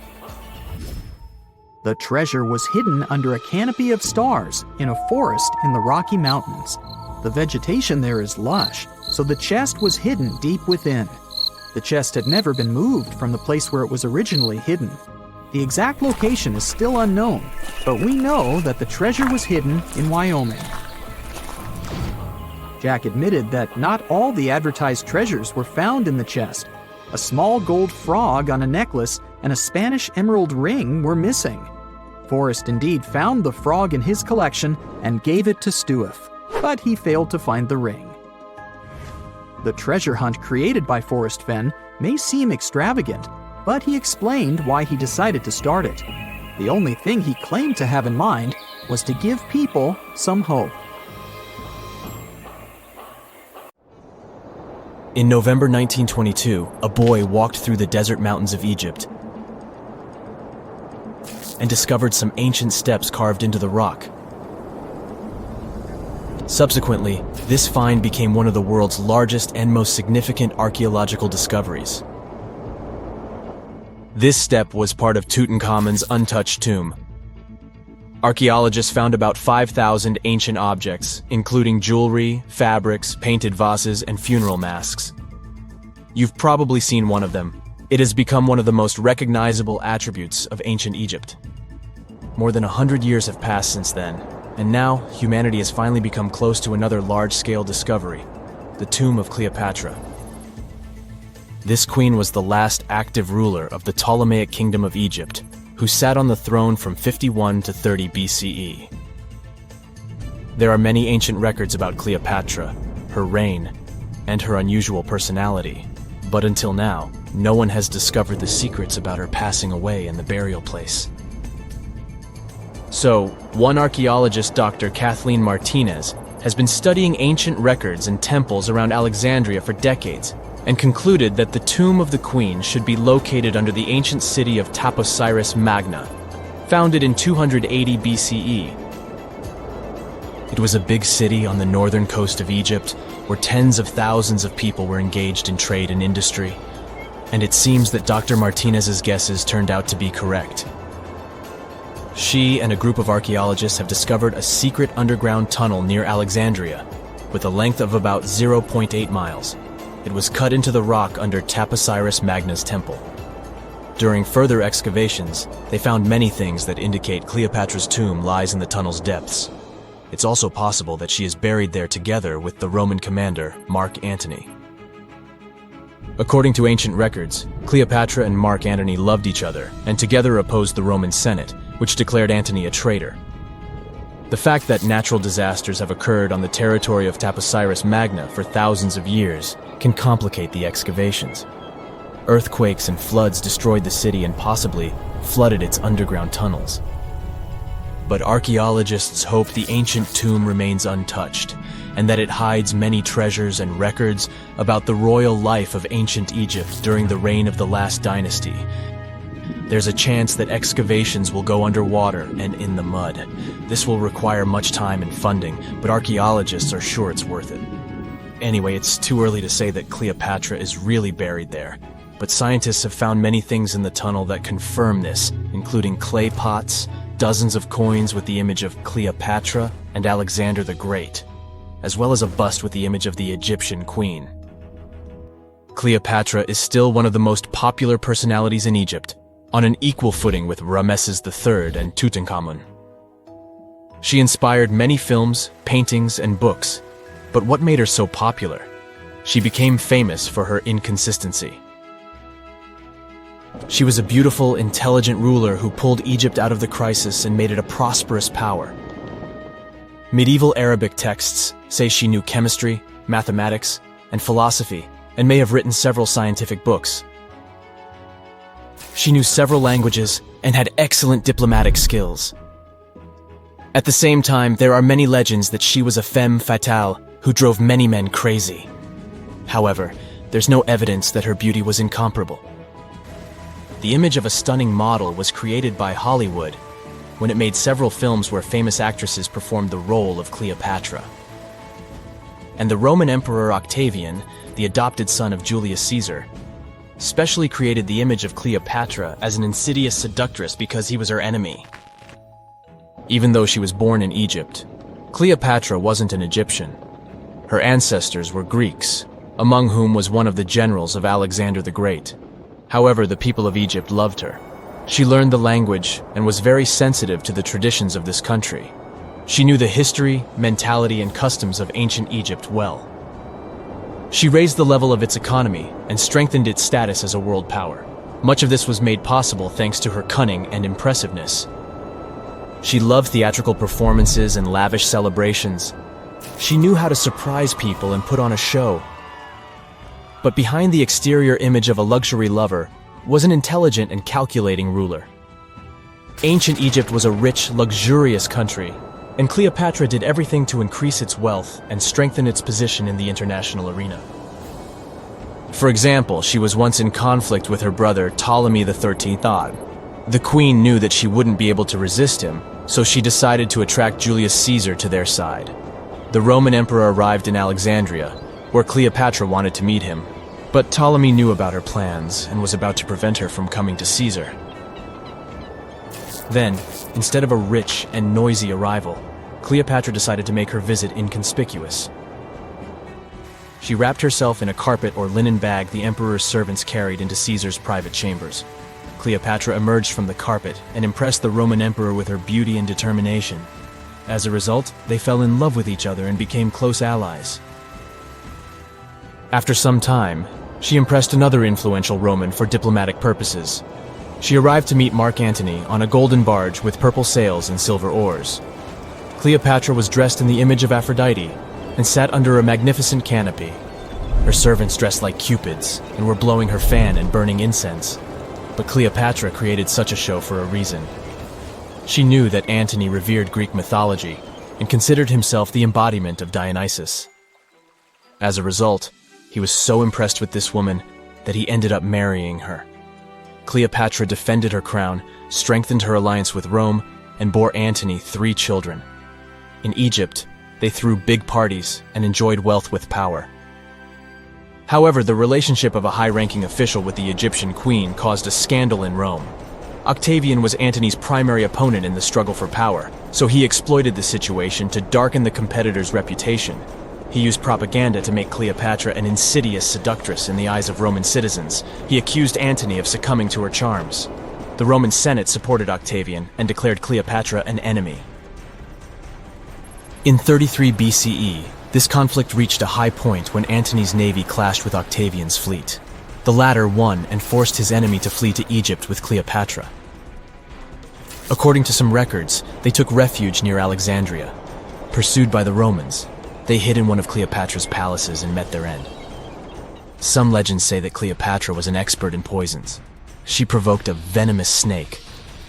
The treasure was hidden under a canopy of stars in a forest in the Rocky Mountains. The vegetation there is lush, so the chest was hidden deep within. The chest had never been moved from the place where it was originally hidden. The exact location is still unknown, but we know that the treasure was hidden in Wyoming. Jack admitted that not all the advertised treasures were found in the chest. A small gold frog on a necklace and a Spanish emerald ring were missing. Forrest indeed found the frog in his collection and gave it to Stewart, but he failed to find the ring. The treasure hunt created by Forrest Fenn may seem extravagant, but he explained why he decided to start it. The only thing he claimed to have in mind was to give people some hope. In November 1922, a boy walked through the desert mountains of Egypt and discovered some ancient steps carved into the rock. Subsequently, this find became one of the world's largest and most significant archaeological discoveries. This step was part of Tutankhamun's untouched tomb. Archaeologists found about 5,000 ancient objects, including jewelry, fabrics, painted vases, and funeral masks. You've probably seen one of them. It has become one of the most recognizable attributes of ancient Egypt. More than 100 years have passed since then, And now, humanity has finally become close to another large-scale discovery, the tomb of Cleopatra. This queen was the last active ruler of the Ptolemaic Kingdom of Egypt, who sat on the throne from 51 to 30 BCE. There are many ancient records about Cleopatra, her reign, and her unusual personality, but until now, no one has discovered the secrets about her passing away in the burial place. So, one archaeologist, Dr. Kathleen Martinez, has been studying ancient records and temples around Alexandria for decades and concluded that the tomb of the queen should be located under the ancient city of Taposiris Magna, founded in 280 BCE. It was a big city on the northern coast of Egypt where tens of thousands of people were engaged in trade and industry, and it seems that Dr. Martinez's guesses turned out to be correct. She and a group of archaeologists have discovered a secret underground tunnel near Alexandria, with a length of about 0.8 miles. It was cut into the rock under Taposiris Magna's temple. During further excavations, they found many things that indicate Cleopatra's tomb lies in the tunnel's depths. It's also possible that she is buried there together with the Roman commander, Mark Antony. According to ancient records, Cleopatra and Mark Antony loved each other and together opposed the Roman Senate, which declared Antony a traitor. The fact that natural disasters have occurred on the territory of Taposiris Magna for thousands of years can complicate the excavations. Earthquakes and floods destroyed the city and possibly flooded its underground tunnels. But archaeologists hope the ancient tomb remains untouched, and that it hides many treasures and records about the royal life of ancient Egypt during the reign of the last dynasty. There's a chance that excavations will go underwater and in the mud. This will require much time and funding, but archaeologists are sure it's worth it. Anyway, it's too early to say that Cleopatra is really buried there, but scientists have found many things in the tunnel that confirm this, including clay pots, dozens of coins with the image of Cleopatra and Alexander the Great, as well as a bust with the image of the Egyptian queen. Cleopatra is still one of the most popular personalities in Egypt, on an equal footing with Ramesses III and Tutankhamun. She inspired many films, paintings, and books, but what made her so popular? She became famous for her inconsistency. She was a beautiful, intelligent ruler who pulled Egypt out of the crisis and made it a prosperous power. Medieval Arabic texts say she knew chemistry, mathematics, and philosophy, and may have written several scientific books. She knew several languages and had excellent diplomatic skills. At the same time, there are many legends that she was a femme fatale who drove many men crazy. However, there's no evidence that her beauty was incomparable. The image of a stunning model was created by Hollywood when it made several films where famous actresses performed the role of Cleopatra. And the Roman Emperor Octavian, the adopted son of Julius Caesar, specially created the image of Cleopatra as an insidious seductress because he was her enemy. Even though she was born in Egypt, Cleopatra wasn't an Egyptian. Her ancestors were Greeks, among whom was one of the generals of Alexander the Great. However, the people of Egypt loved her. She learned the language and was very sensitive to the traditions of this country. She knew the history, mentality, and customs of ancient Egypt well. She raised the level of its economy and strengthened its status as a world power. Much of this was made possible thanks to her cunning and impressiveness. She loved theatrical performances and lavish celebrations. She knew how to surprise people and put on a show. But behind the exterior image of a luxury lover was an intelligent and calculating ruler. Ancient Egypt was a rich, luxurious country, and Cleopatra did everything to increase its wealth and strengthen its position in the international arena. For example, she was once in conflict with her brother Ptolemy XIII Odd. The queen knew that she wouldn't be able to resist him, so she decided to attract Julius Caesar to their side. The Roman emperor arrived in Alexandria, where Cleopatra wanted to meet him, but Ptolemy knew about her plans and was about to prevent her from coming to Caesar. Then, instead of a rich and noisy arrival, Cleopatra decided to make her visit inconspicuous. She wrapped herself in a carpet or linen bag the emperor's servants carried into Caesar's private chambers. Cleopatra emerged from the carpet and impressed the Roman emperor with her beauty and determination. As a result, they fell in love with each other and became close allies. After some time, she impressed another influential Roman for diplomatic purposes. She arrived to meet Mark Antony on a golden barge with purple sails and silver oars. Cleopatra was dressed in the image of Aphrodite and sat under a magnificent canopy. Her servants dressed like cupids and were blowing her fan and burning incense. But Cleopatra created such a show for a reason. She knew that Antony revered Greek mythology and considered himself the embodiment of Dionysus. As a result, he was so impressed with this woman that he ended up marrying her. Cleopatra defended her crown, strengthened her alliance with Rome, and bore Antony 3 children. In Egypt, they threw big parties and enjoyed wealth with power. However, the relationship of a high-ranking official with the Egyptian queen caused a scandal in Rome. Octavian was Antony's primary opponent in the struggle for power, so he exploited the situation to darken the competitor's reputation. He used propaganda to make Cleopatra an insidious seductress in the eyes of Roman citizens. He accused Antony of succumbing to her charms. The Roman Senate supported Octavian and declared Cleopatra an enemy. In 33 BCE, this conflict reached a high point when Antony's navy clashed with Octavian's fleet. The latter won and forced his enemy to flee to Egypt with Cleopatra. According to some records, they took refuge near Alexandria. Pursued by the Romans, they hid in one of Cleopatra's palaces and met their end. Some legends say that Cleopatra was an expert in poisons. She provoked a venomous snake,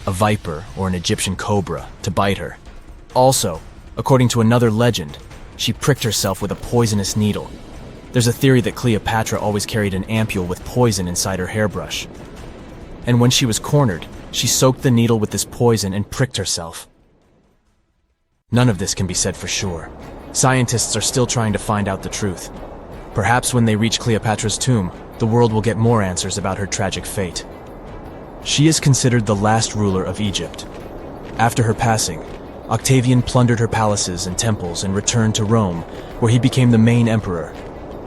a viper or an Egyptian cobra, to bite her. Also, according to another legend, she pricked herself with a poisonous needle. There's a theory that Cleopatra always carried an ampule with poison inside her hairbrush. And when she was cornered, she soaked the needle with this poison and pricked herself. None of this can be said for sure. Scientists are still trying to find out the truth. Perhaps when they reach Cleopatra's tomb, the world will get more answers about her tragic fate. She is considered the last ruler of Egypt. After her passing, Octavian plundered her palaces and temples and returned to Rome, where he became the main emperor.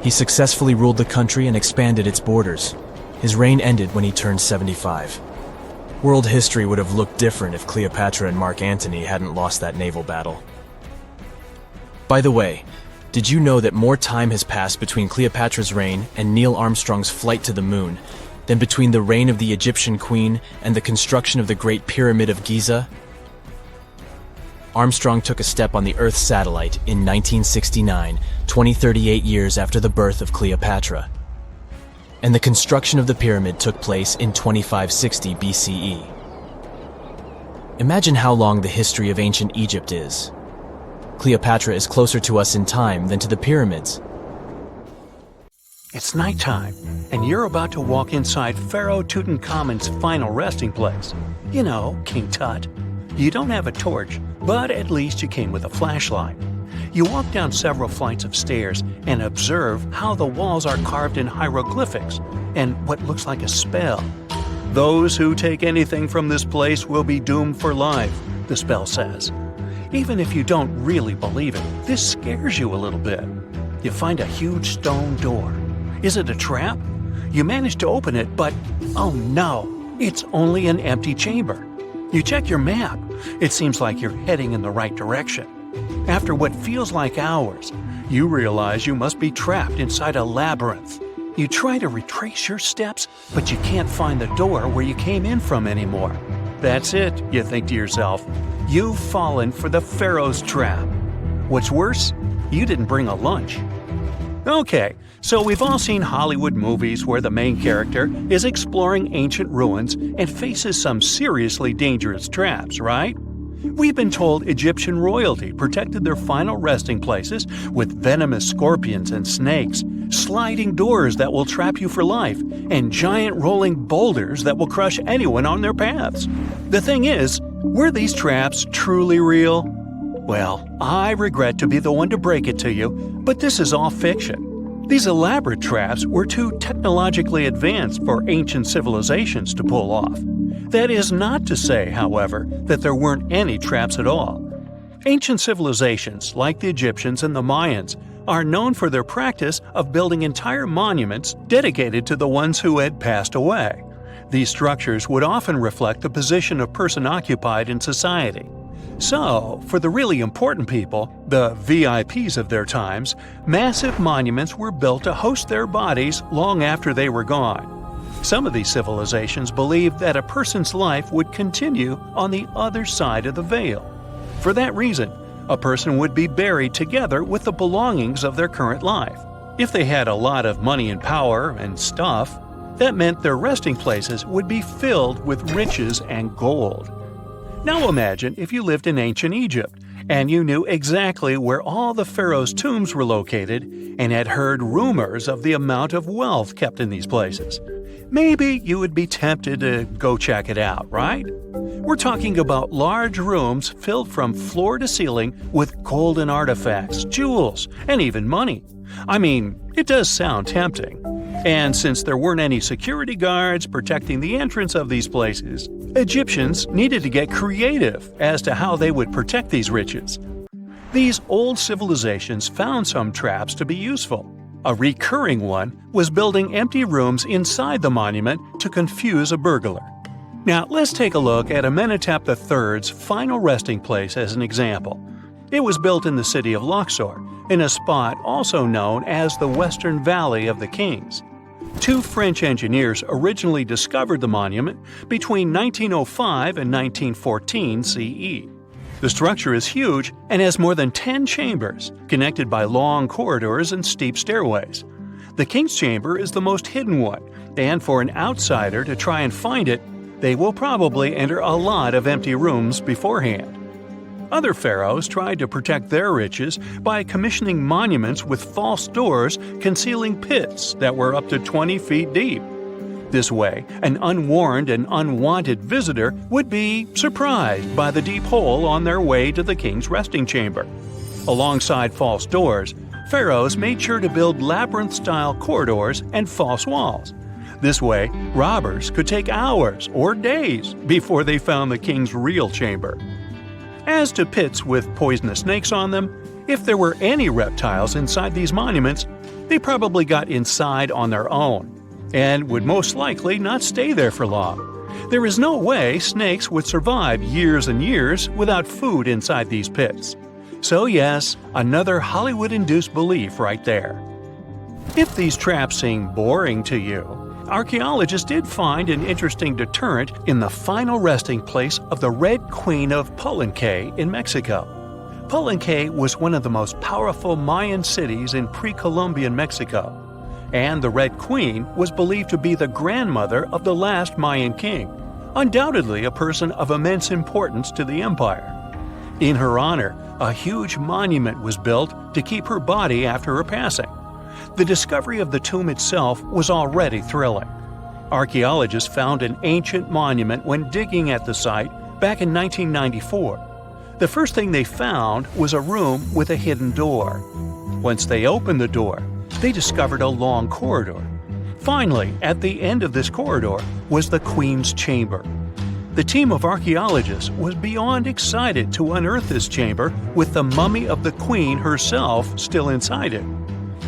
He successfully ruled the country and expanded its borders. His reign ended when he turned 75. World history would have looked different if Cleopatra and Mark Antony hadn't lost that naval battle. By the way, did you know that more time has passed between Cleopatra's reign and Neil Armstrong's flight to the moon than between the reign of the Egyptian queen and the construction of the Great Pyramid of Giza? Armstrong took a step on the Earth satellite in 1969, 38 years after the birth of Cleopatra. And the construction of the pyramid took place in 2560 BCE. Imagine how long the history of ancient Egypt is. Cleopatra is closer to us in time than to the pyramids. It's nighttime, and you're about to walk inside Pharaoh Tutankhamun's final resting place. You know, King Tut. You don't have a torch, but at least you came with a flashlight. You walk down several flights of stairs and observe how the walls are carved in hieroglyphics and what looks like a spell. Those who take anything from this place will be doomed for life, the spell says. Even if you don't really believe it, this scares you a little bit. You find a huge stone door. Is it a trap? You manage to open it, but oh no, it's only an empty chamber. You check your map. It seems like you're heading in the right direction. After what feels like hours, you realize you must be trapped inside a labyrinth. You try to retrace your steps, but you can't find the door where you came in from anymore. That's it, you think to yourself. You've fallen for the Pharaoh's trap. What's worse, you didn't bring a lunch. Okay, so we've all seen Hollywood movies where the main character is exploring ancient ruins and faces some seriously dangerous traps, right? We've been told Egyptian royalty protected their final resting places with venomous scorpions and snakes, sliding doors that will trap you for life, and giant rolling boulders that will crush anyone on their paths. The thing is, were these traps truly real? Well, I regret to be the one to break it to you, but this is all fiction. These elaborate traps were too technologically advanced for ancient civilizations to pull off. That is not to say, however, that there weren't any traps at all. Ancient civilizations, like the Egyptians and the Mayans, are known for their practice of building entire monuments dedicated to the ones who had passed away. These structures would often reflect the position of person occupied in society. So, for the really important people, the VIPs of their times, massive monuments were built to host their bodies long after they were gone. Some of these civilizations believed that a person's life would continue on the other side of the veil. For that reason, a person would be buried together with the belongings of their current life. If they had a lot of money and power and stuff, that meant their resting places would be filled with riches and gold. Now imagine if you lived in ancient Egypt and you knew exactly where all the pharaohs' tombs were located and had heard rumors of the amount of wealth kept in these places. Maybe you would be tempted to go check it out, right? We're talking about large rooms filled from floor to ceiling with golden artifacts, jewels, and even money. I mean, it does sound tempting. And since there weren't any security guards protecting the entrance of these places, Egyptians needed to get creative as to how they would protect these riches. These old civilizations found some traps to be useful. A recurring one was building empty rooms inside the monument to confuse a burglar. Now, let's take a look at Amenhotep III's final resting place as an example. It was built in the city of Luxor, in a spot also known as the Western Valley of the Kings. Two French engineers originally discovered the monument between 1905 and 1914 CE. The structure is huge and has more than 10 chambers, connected by long corridors and steep stairways. The King's Chamber is the most hidden one, and for an outsider to try and find it, they will probably enter a lot of empty rooms beforehand. Other pharaohs tried to protect their riches by commissioning monuments with false doors concealing pits that were up to 20 feet deep. This way, an unwarned and unwanted visitor would be surprised by the deep hole on their way to the king's resting chamber. Alongside false doors, pharaohs made sure to build labyrinth-style corridors and false walls. This way, robbers could take hours or days before they found the king's real chamber. As to pits with poisonous snakes on them, if there were any reptiles inside these monuments, they probably got inside on their own, and would most likely not stay there for long. There is no way snakes would survive years and years without food inside these pits. So yes, another Hollywood-induced belief right there. If these traps seem boring to you, archaeologists did find an interesting deterrent in the final resting place of the Red Queen of Palenque in Mexico. Palenque was one of the most powerful Mayan cities in pre-Columbian Mexico, and the Red Queen was believed to be the grandmother of the last Mayan king, undoubtedly a person of immense importance to the empire. In her honor, a huge monument was built to keep her body after her passing. The discovery of the tomb itself was already thrilling. Archaeologists found an ancient monument when digging at the site back in 1994. The first thing they found was a room with a hidden door. Once they opened the door, they discovered a long corridor. Finally, at the end of this corridor was the Queen's chamber. The team of archaeologists was beyond excited to unearth this chamber with the mummy of the Queen herself still inside it.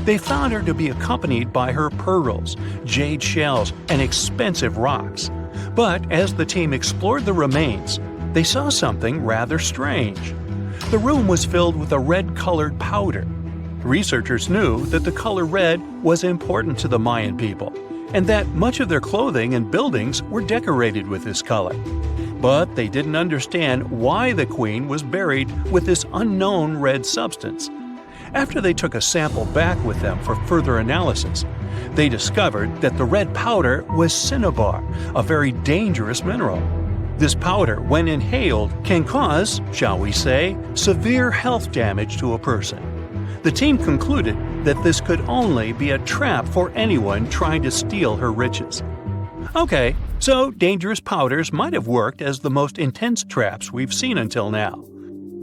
They found her to be accompanied by her pearls, jade shells, and expensive rocks. But as the team explored the remains, they saw something rather strange. The room was filled with a red-colored powder. Researchers knew that the color red was important to the Mayan people, and that much of their clothing and buildings were decorated with this color. But they didn't understand why the queen was buried with this unknown red substance. After they took a sample back with them for further analysis, they discovered that the red powder was cinnabar, a very dangerous mineral. This powder, when inhaled, can cause, shall we say, severe health damage to a person. The team concluded that this could only be a trap for anyone trying to steal her riches. Okay, so dangerous powders might have worked as the most intense traps we've seen until now.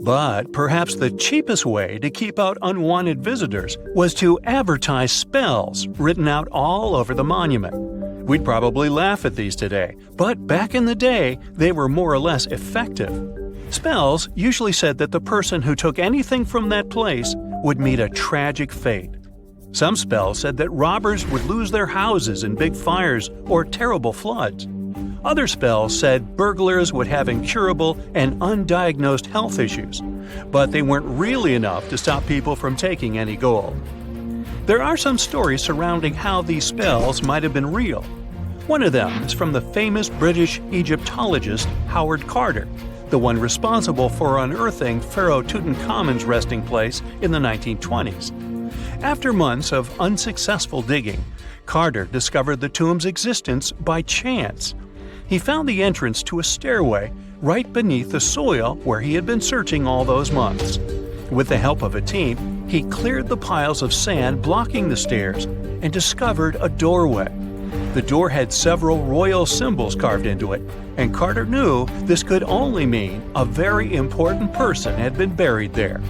But perhaps the cheapest way to keep out unwanted visitors was to advertise spells written out all over the monument. We'd probably laugh at these today, but back in the day, they were more or less effective. Spells usually said that the person who took anything from that place would meet a tragic fate. Some spells said that robbers would lose their houses in big fires or terrible floods. Other spells said burglars would have incurable and undiagnosed health issues, but they weren't really enough to stop people from taking any gold. There are some stories surrounding how these spells might have been real. One of them is from the famous British Egyptologist Howard Carter, the one responsible for unearthing Pharaoh Tutankhamun's resting place in the 1920s. After months of unsuccessful digging, Carter discovered the tomb's existence by chance. He found the entrance to a stairway right beneath the soil where he had been searching all those months. With the help of a team, he cleared the piles of sand blocking the stairs and discovered a doorway. The door had several royal symbols carved into it, and Carter knew this could only mean a very important person had been buried there.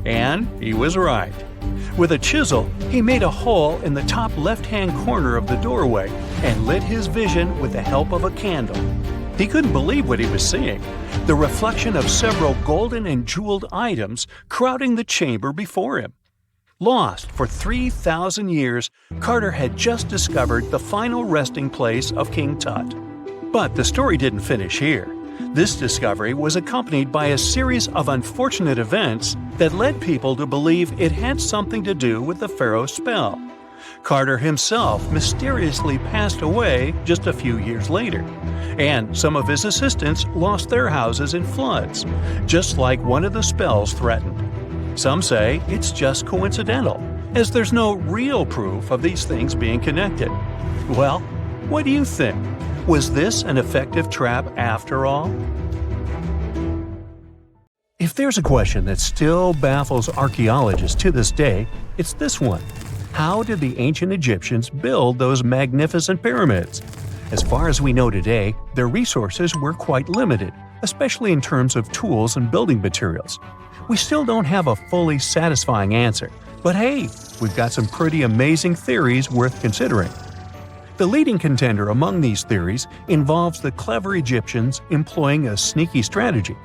And he was right. With a chisel, he made a hole in the top left-hand corner of the doorway and lit his vision with the help of a candle. He couldn't believe what he was seeing, the reflection of several golden and jeweled items crowding the chamber before him. Lost for 3,000 years, Carter had just discovered the final resting place of King Tut. But the story didn't finish here. This discovery was accompanied by a series of unfortunate events that led people to believe it had something to do with the pharaoh's spell. Carter himself mysteriously passed away just a few years later, and some of his assistants lost their houses in floods, just like one of the spells threatened. Some say it's just coincidental, as there's no real proof of these things being connected. Well, what do you think? Was this an effective trap after all? If there's a question that still baffles archaeologists to this day, it's this one. How did the ancient Egyptians build those magnificent pyramids? As far as we know today, their resources were quite limited, especially in terms of tools and building materials. We still don't have a fully satisfying answer, but hey, we've got some pretty amazing theories worth considering. The leading contender among these theories involves the clever Egyptians employing a sneaky strategy.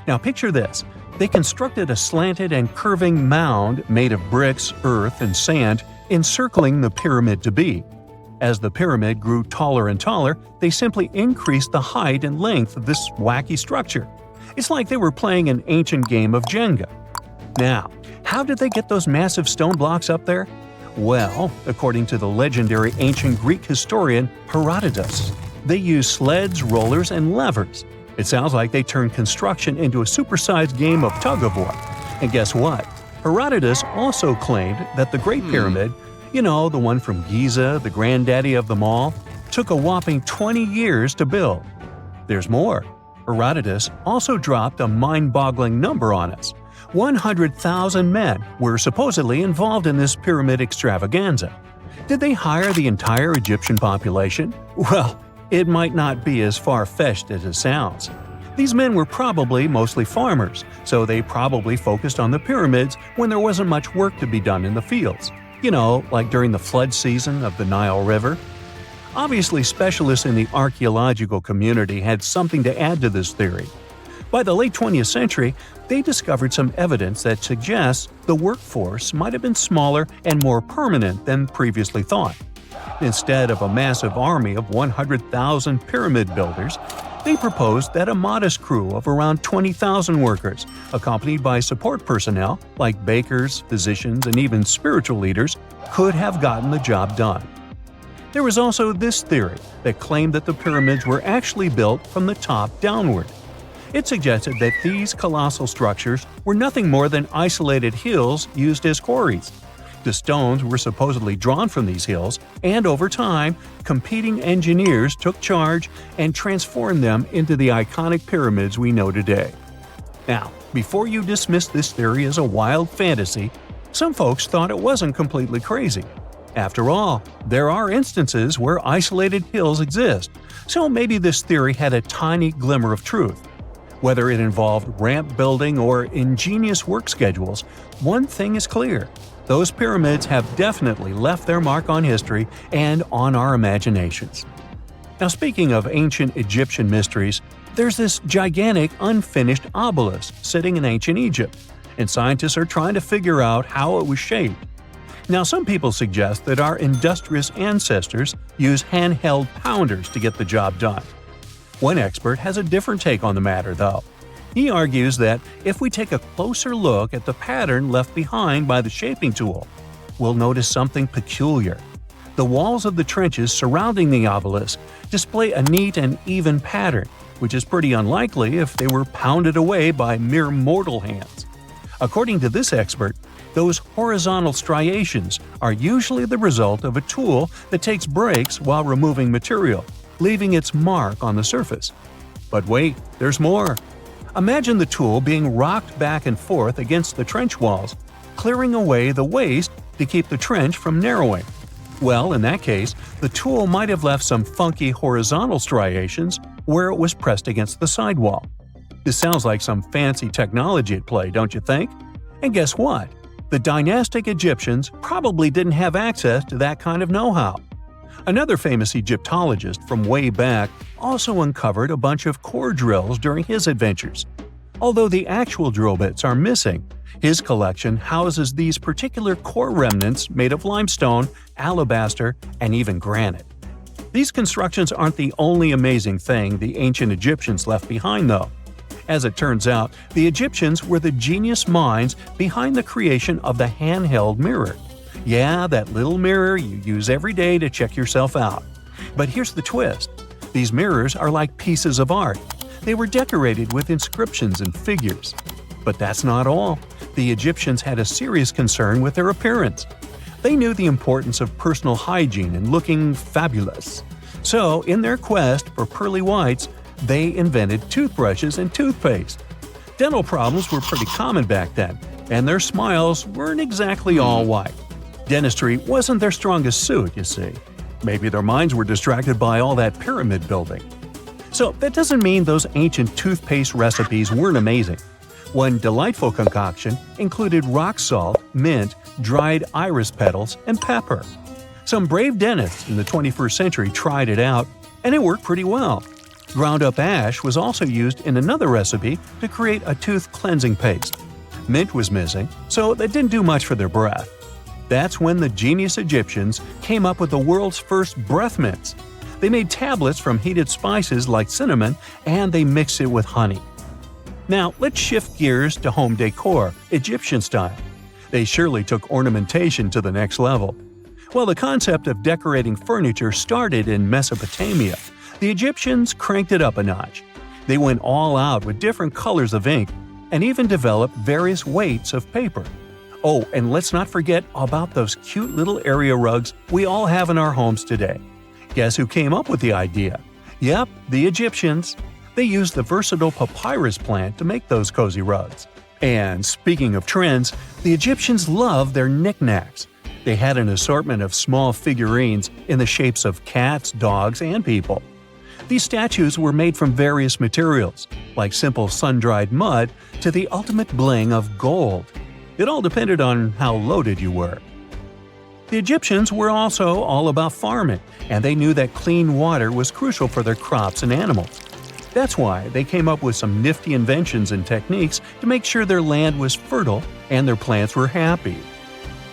Now picture this. They constructed a slanted and curving mound made of bricks, earth, and sand encircling the pyramid to be. As the pyramid grew taller and taller, they simply increased the height and length of this wacky structure. It's like they were playing an ancient game of Jenga. Now, how did they get those massive stone blocks up there? Well, according to the legendary ancient Greek historian Herodotus, they used sleds, rollers, and levers. It sounds like they turned construction into a supersized game of tug-of-war. And guess what? Herodotus also claimed that the Great Pyramid, the one from Giza, the granddaddy of them all, took a whopping 20 years to build. There's more. Herodotus also dropped a mind-boggling number on us. 100,000 men were supposedly involved in this pyramid extravaganza. Did they hire the entire Egyptian population? Well, it might not be as far-fetched as it sounds. These men were probably mostly farmers, so they probably focused on the pyramids when there wasn't much work to be done in the fields. Like during the flood season of the Nile River. Obviously, specialists in the archaeological community had something to add to this theory. By the late 20th century, they discovered some evidence that suggests the workforce might have been smaller and more permanent than previously thought. Instead of a massive army of 100,000 pyramid builders, they proposed that a modest crew of around 20,000 workers, accompanied by support personnel like bakers, physicians, and even spiritual leaders, could have gotten the job done. There was also this theory that claimed that the pyramids were actually built from the top downward. It suggested that these colossal structures were nothing more than isolated hills used as quarries. The stones were supposedly drawn from these hills, and over time, competing engineers took charge and transformed them into the iconic pyramids we know today. Now, before you dismiss this theory as a wild fantasy, some folks thought it wasn't completely crazy. After all, there are instances where isolated hills exist, so maybe this theory had a tiny glimmer of truth. Whether it involved ramp building or ingenious work schedules, one thing is clear. Those pyramids have definitely left their mark on history and on our imaginations. Now, speaking of ancient Egyptian mysteries, there's this gigantic unfinished obelisk sitting in ancient Egypt, and scientists are trying to figure out how it was shaped. Now, some people suggest that our industrious ancestors used handheld pounders to get the job done. One expert has a different take on the matter, though. He argues that if we take a closer look at the pattern left behind by the shaping tool, we'll notice something peculiar. The walls of the trenches surrounding the obelisk display a neat and even pattern, which is pretty unlikely if they were pounded away by mere mortal hands. According to this expert, those horizontal striations are usually the result of a tool that takes breaks while removing material, leaving its mark on the surface. But wait, there's more. Imagine the tool being rocked back and forth against the trench walls, clearing away the waste to keep the trench from narrowing. Well, in that case, the tool might have left some funky horizontal striations where it was pressed against the sidewall. This sounds like some fancy technology at play, don't you think? And guess what? The dynastic Egyptians probably didn't have access to that kind of know-how. Another famous Egyptologist from way back also uncovered a bunch of core drills during his adventures. Although the actual drill bits are missing, his collection houses these particular core remnants made of limestone, alabaster, and even granite. These constructions aren't the only amazing thing the ancient Egyptians left behind, though. As it turns out, the Egyptians were the genius minds behind the creation of the handheld mirror. Yeah, that little mirror you use every day to check yourself out. But here's the twist. These mirrors are like pieces of art. They were decorated with inscriptions and figures. But that's not all. The Egyptians had a serious concern with their appearance. They knew the importance of personal hygiene and looking fabulous. So, in their quest for pearly whites, they invented toothbrushes and toothpaste. Dental problems were pretty common back then, and their smiles weren't exactly all white. Dentistry wasn't their strongest suit, you see. Maybe their minds were distracted by all that pyramid building. So that doesn't mean those ancient toothpaste recipes weren't amazing. One delightful concoction included rock salt, mint, dried iris petals, and pepper. Some brave dentists in the 21st century tried it out, and it worked pretty well. Ground-up ash was also used in another recipe to create a tooth cleansing paste. Mint was missing, so that didn't do much for their breath. That's when the genius Egyptians came up with the world's first breath mints. They made tablets from heated spices like cinnamon, and they mixed it with honey. Now, let's shift gears to home decor, Egyptian style. They surely took ornamentation to the next level. While the concept of decorating furniture started in Mesopotamia, the Egyptians cranked it up a notch. They went all out with different colors of ink and even developed various weights of paper. Oh, and let's not forget about those cute little area rugs we all have in our homes today. Guess who came up with the idea? Yep, the Egyptians. They used the versatile papyrus plant to make those cozy rugs. And speaking of trends, the Egyptians loved their knickknacks. They had an assortment of small figurines in the shapes of cats, dogs, and people. These statues were made from various materials, like simple sun-dried mud to the ultimate bling of gold. It all depended on how loaded you were. The Egyptians were also all about farming, and they knew that clean water was crucial for their crops and animals. That's why they came up with some nifty inventions and techniques to make sure their land was fertile and their plants were happy.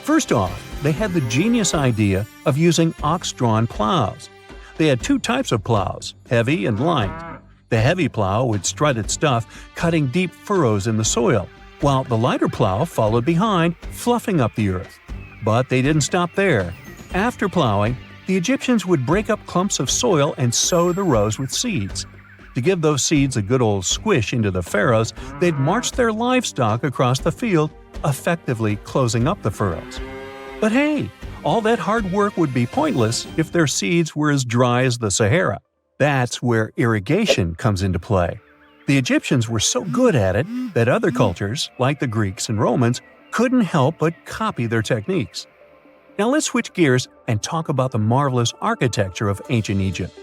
First off, they had the genius idea of using ox-drawn plows. They had two types of plows, heavy and light. The heavy plow would strut its stuff, cutting deep furrows in the soil, while the lighter plow followed behind, fluffing up the earth. But they didn't stop there. After plowing, the Egyptians would break up clumps of soil and sow the rows with seeds. To give those seeds a good old squish into the furrows, they'd march their livestock across the field, effectively closing up the furrows. But hey, all that hard work would be pointless if their seeds were as dry as the Sahara. That's where irrigation comes into play. The Egyptians were so good at it that other cultures, like the Greeks and Romans, couldn't help but copy their techniques. Now let's switch gears and talk about the marvelous architecture of ancient Egypt.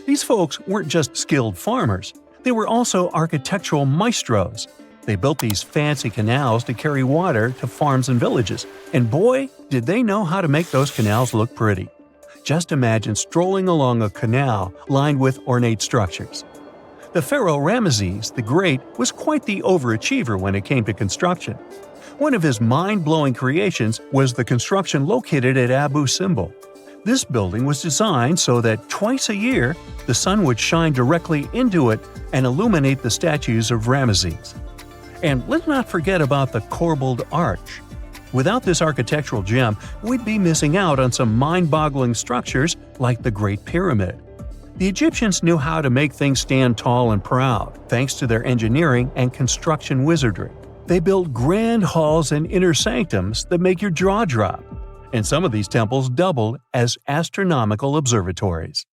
These folks weren't just skilled farmers, they were also architectural maestros. They built these fancy canals to carry water to farms and villages, and boy, did they know how to make those canals look pretty. Just imagine strolling along a canal lined with ornate structures. The pharaoh Ramesses the Great was quite the overachiever when it came to construction. One of his mind-blowing creations was the construction located at Abu Simbel. This building was designed so that twice a year, the sun would shine directly into it and illuminate the statues of Ramesses. And let's not forget about the corbelled arch. Without this architectural gem, we'd be missing out on some mind-boggling structures like the Great Pyramid. The Egyptians knew how to make things stand tall and proud, thanks to their engineering and construction wizardry. They built grand halls and inner sanctums that make your jaw drop, and some of these temples doubled as astronomical observatories.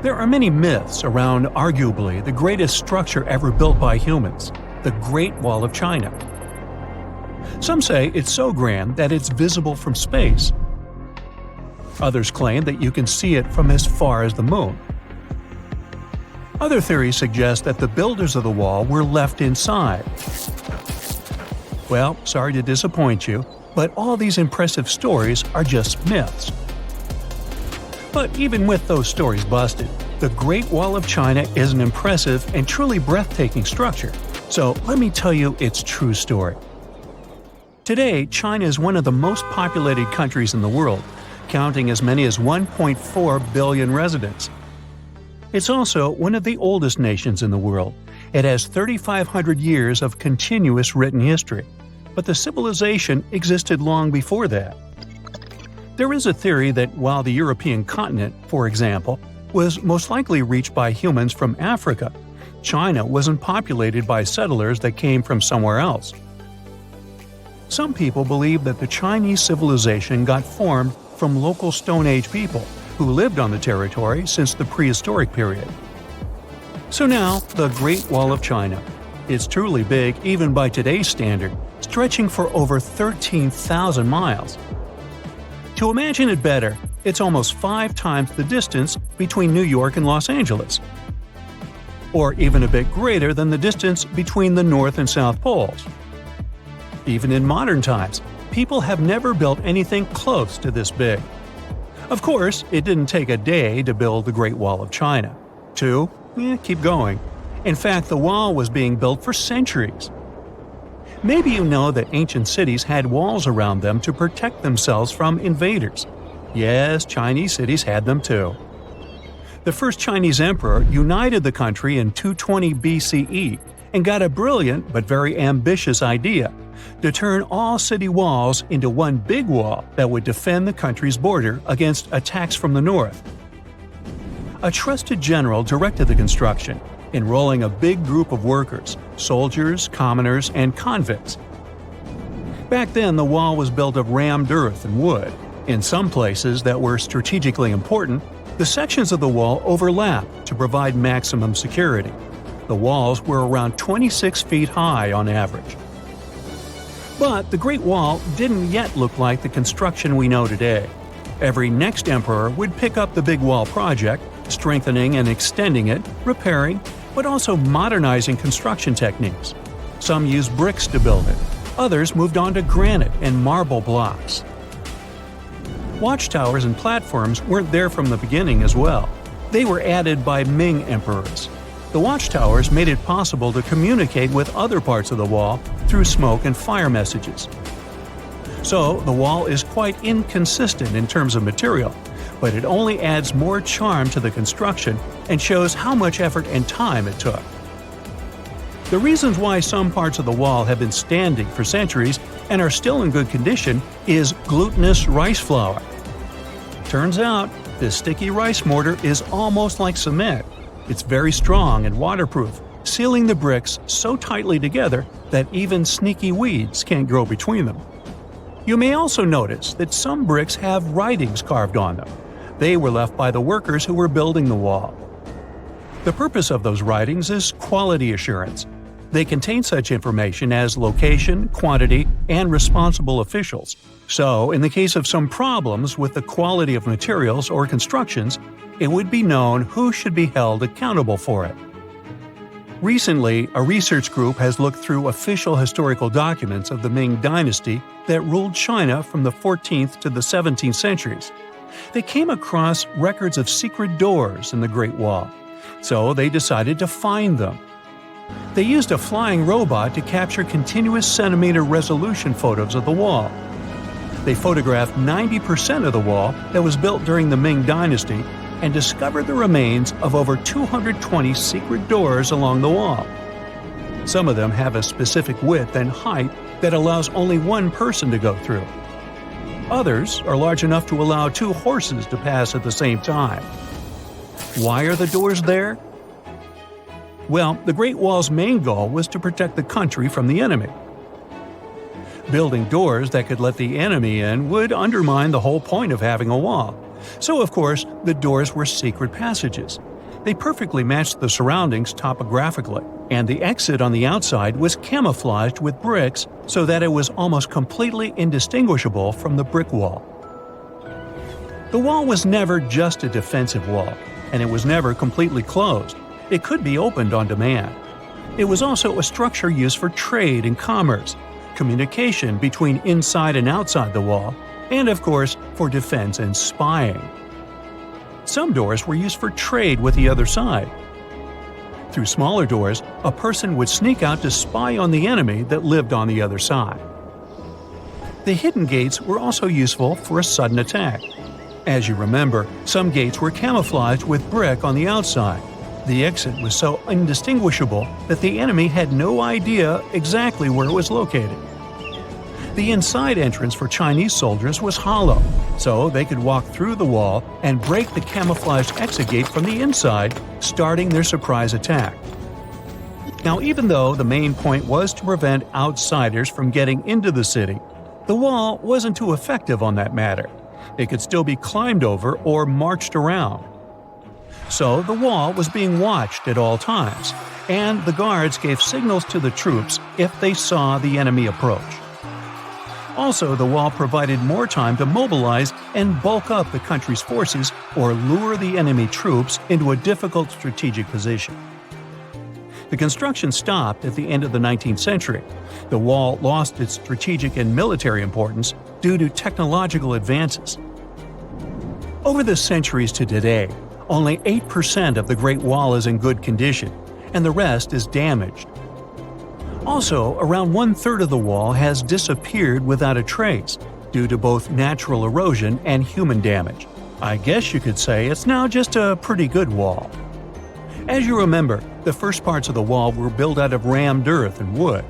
There are many myths around arguably the greatest structure ever built by humans, the Great Wall of China. Some say it's so grand that it's visible from space. Others claim that you can see it from as far as the moon. Other theories suggest that the builders of the wall were left inside. Well, sorry to disappoint you, but all these impressive stories are just myths. But even with those stories busted, the Great Wall of China is an impressive and truly breathtaking structure. So let me tell you its true story. Today, China is one of the most populated countries in the world, counting as many as 1.4 billion residents. It's also one of the oldest nations in the world. It has 3,500 years of continuous written history, but the civilization existed long before that. There is a theory that while the European continent, for example, was most likely reached by humans from Africa, China wasn't populated by settlers that came from somewhere else. Some people believe that the Chinese civilization got formed from local Stone Age people who lived on the territory since the prehistoric period. So now, the Great Wall of China. It's truly big even by today's standard, stretching for over 13,000 miles. To imagine it better, it's almost 5 times the distance between New York and Los Angeles. Or even a bit greater than the distance between the North and South Poles. Even in modern times, people have never built anything close to this big. Of course, it didn't take a day to build the Great Wall of China. 2? Keep going. In fact, the wall was being built for centuries. Maybe you know that ancient cities had walls around them to protect themselves from invaders. Yes, Chinese cities had them too. The first Chinese emperor united the country in 220 BCE and got a brilliant but very ambitious idea to turn all city walls into one big wall that would defend the country's border against attacks from the north. A trusted general directed the construction, enrolling a big group of workers, soldiers, commoners, and convicts. Back then, the wall was built of rammed earth and wood. In some places that were strategically important, the sections of the wall overlapped to provide maximum security. The walls were around 26 feet high on average. But the Great Wall didn't yet look like the construction we know today. Every next emperor would pick up the big wall project, strengthening and extending it, repairing, but also modernizing construction techniques. Some used bricks to build it. Others moved on to granite and marble blocks. Watchtowers and platforms weren't there from the beginning as well. They were added by Ming emperors. The watchtowers made it possible to communicate with other parts of the wall through smoke and fire messages. So, the wall is quite inconsistent in terms of material, but it only adds more charm to the construction and shows how much effort and time it took. The reasons why some parts of the wall have been standing for centuries and are still in good condition is glutinous rice flour. Turns out, this sticky rice mortar is almost like cement. It's very strong and waterproof, sealing the bricks so tightly together that even sneaky weeds can't grow between them. You may also notice that some bricks have writings carved on them. They were left by the workers who were building the wall. The purpose of those writings is quality assurance. They contain such information as location, quantity, and responsible officials. So, in the case of some problems with the quality of materials or constructions, it would be known who should be held accountable for it. Recently, a research group has looked through official historical documents of the Ming Dynasty that ruled China from the 14th to the 17th centuries. They came across records of secret doors in the Great Wall, so they decided to find them. They used a flying robot to capture continuous centimeter resolution photos of the wall. They photographed 90% of the wall that was built during the Ming Dynasty and discovered the remains of over 220 secret doors along the wall. Some of them have a specific width and height that allows only one person to go through. Others are large enough to allow 2 horses to pass at the same time. Why are the doors there? Well, the Great Wall's main goal was to protect the country from the enemy. Building doors that could let the enemy in would undermine the whole point of having a wall. So, of course, the doors were secret passages. They perfectly matched the surroundings topographically, and the exit on the outside was camouflaged with bricks so that it was almost completely indistinguishable from the brick wall. The wall was never just a defensive wall, and it was never completely closed. It could be opened on demand. It was also a structure used for trade and commerce, communication between inside and outside the wall, and of course, for defense and spying. Some doors were used for trade with the other side. Through smaller doors, a person would sneak out to spy on the enemy that lived on the other side. The hidden gates were also useful for a sudden attack. As you remember, some gates were camouflaged with brick on the outside. The exit was so indistinguishable that the enemy had no idea exactly where it was located. The inside entrance for Chinese soldiers was hollow, so they could walk through the wall and break the camouflaged exit gate from the inside, starting their surprise attack. Now, even though the main point was to prevent outsiders from getting into the city, the wall wasn't too effective on that matter. It could still be climbed over or marched around. So the wall was being watched at all times, and the guards gave signals to the troops if they saw the enemy approach. Also, the wall provided more time to mobilize and bulk up the country's forces or lure the enemy troops into a difficult strategic position. The construction stopped at the end of the 19th century. The wall lost its strategic and military importance due to technological advances. Over the centuries to today, only 8% of the Great Wall is in good condition, and the rest is damaged. Also, around 1/3 of the wall has disappeared without a trace, due to both natural erosion and human damage. I guess you could say it's now just a pretty good wall. As you remember, the first parts of the wall were built out of rammed earth and wood.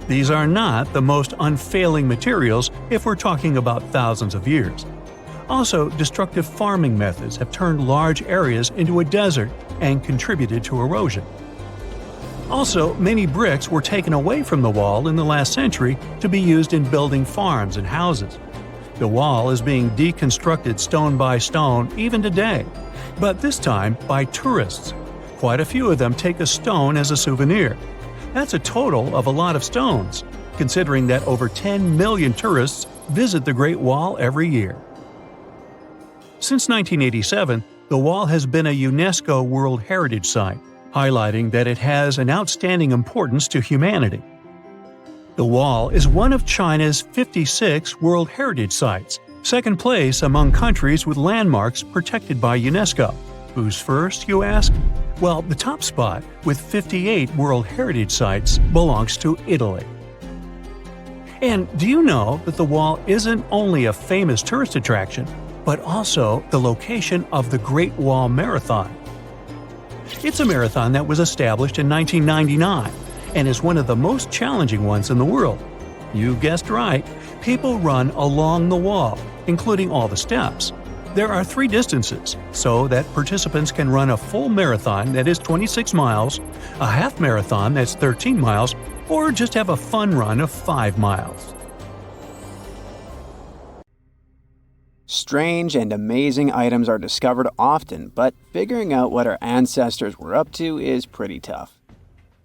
These are not the most unfailing materials if we're talking about thousands of years. Also, destructive farming methods have turned large areas into a desert and contributed to erosion. Also, many bricks were taken away from the wall in the last century to be used in building farms and houses. The wall is being deconstructed stone by stone even today, but this time by tourists. Quite a few of them take a stone as a souvenir. That's a total of a lot of stones, considering that over 10 million tourists visit the Great Wall every year. Since 1987, the wall has been a UNESCO World Heritage Site, highlighting that it has an outstanding importance to humanity. The wall is one of China's 56 World Heritage Sites, second place among countries with landmarks protected by UNESCO. Who's first, you ask? Well, the top spot, with 58 World Heritage Sites, belongs to Italy. And do you know that the wall isn't only a famous tourist attraction, but also the location of the Great Wall Marathon? It's a marathon that was established in 1999 and is one of the most challenging ones in the world. You guessed right, people run along the wall, including all the steps. There are 3 distances, so that participants can run a full marathon that is 26 miles, a half marathon that's 13 miles, or just have a fun run of 5 miles. Strange and amazing items are discovered often, but figuring out what our ancestors were up to is pretty tough.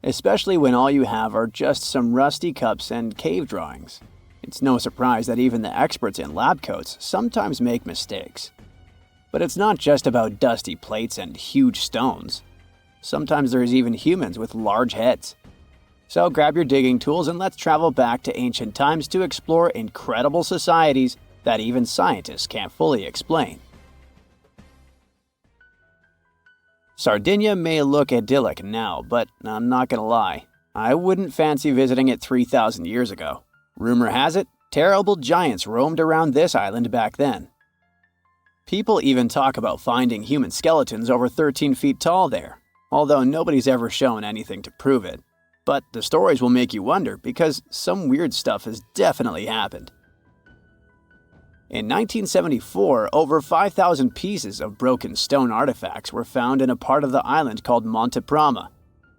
Especially when all you have are just some rusty cups and cave drawings. It's no surprise that even the experts in lab coats sometimes make mistakes. But it's not just about dusty plates and huge stones. Sometimes there's even humans with large heads. So grab your digging tools and let's travel back to ancient times to explore incredible societies that even scientists can't fully explain. Sardinia may look idyllic now, but I'm not gonna lie, I wouldn't fancy visiting it 3,000 years ago. Rumor has it, Terrible giants roamed around this island back then. People even talk about finding human skeletons over 13 feet tall there, although nobody's ever shown anything to prove it. But the stories will make you wonder because some weird stuff has definitely happened. In 1974, over 5,000 pieces of broken stone artifacts were found in a part of the island called Monte Prama,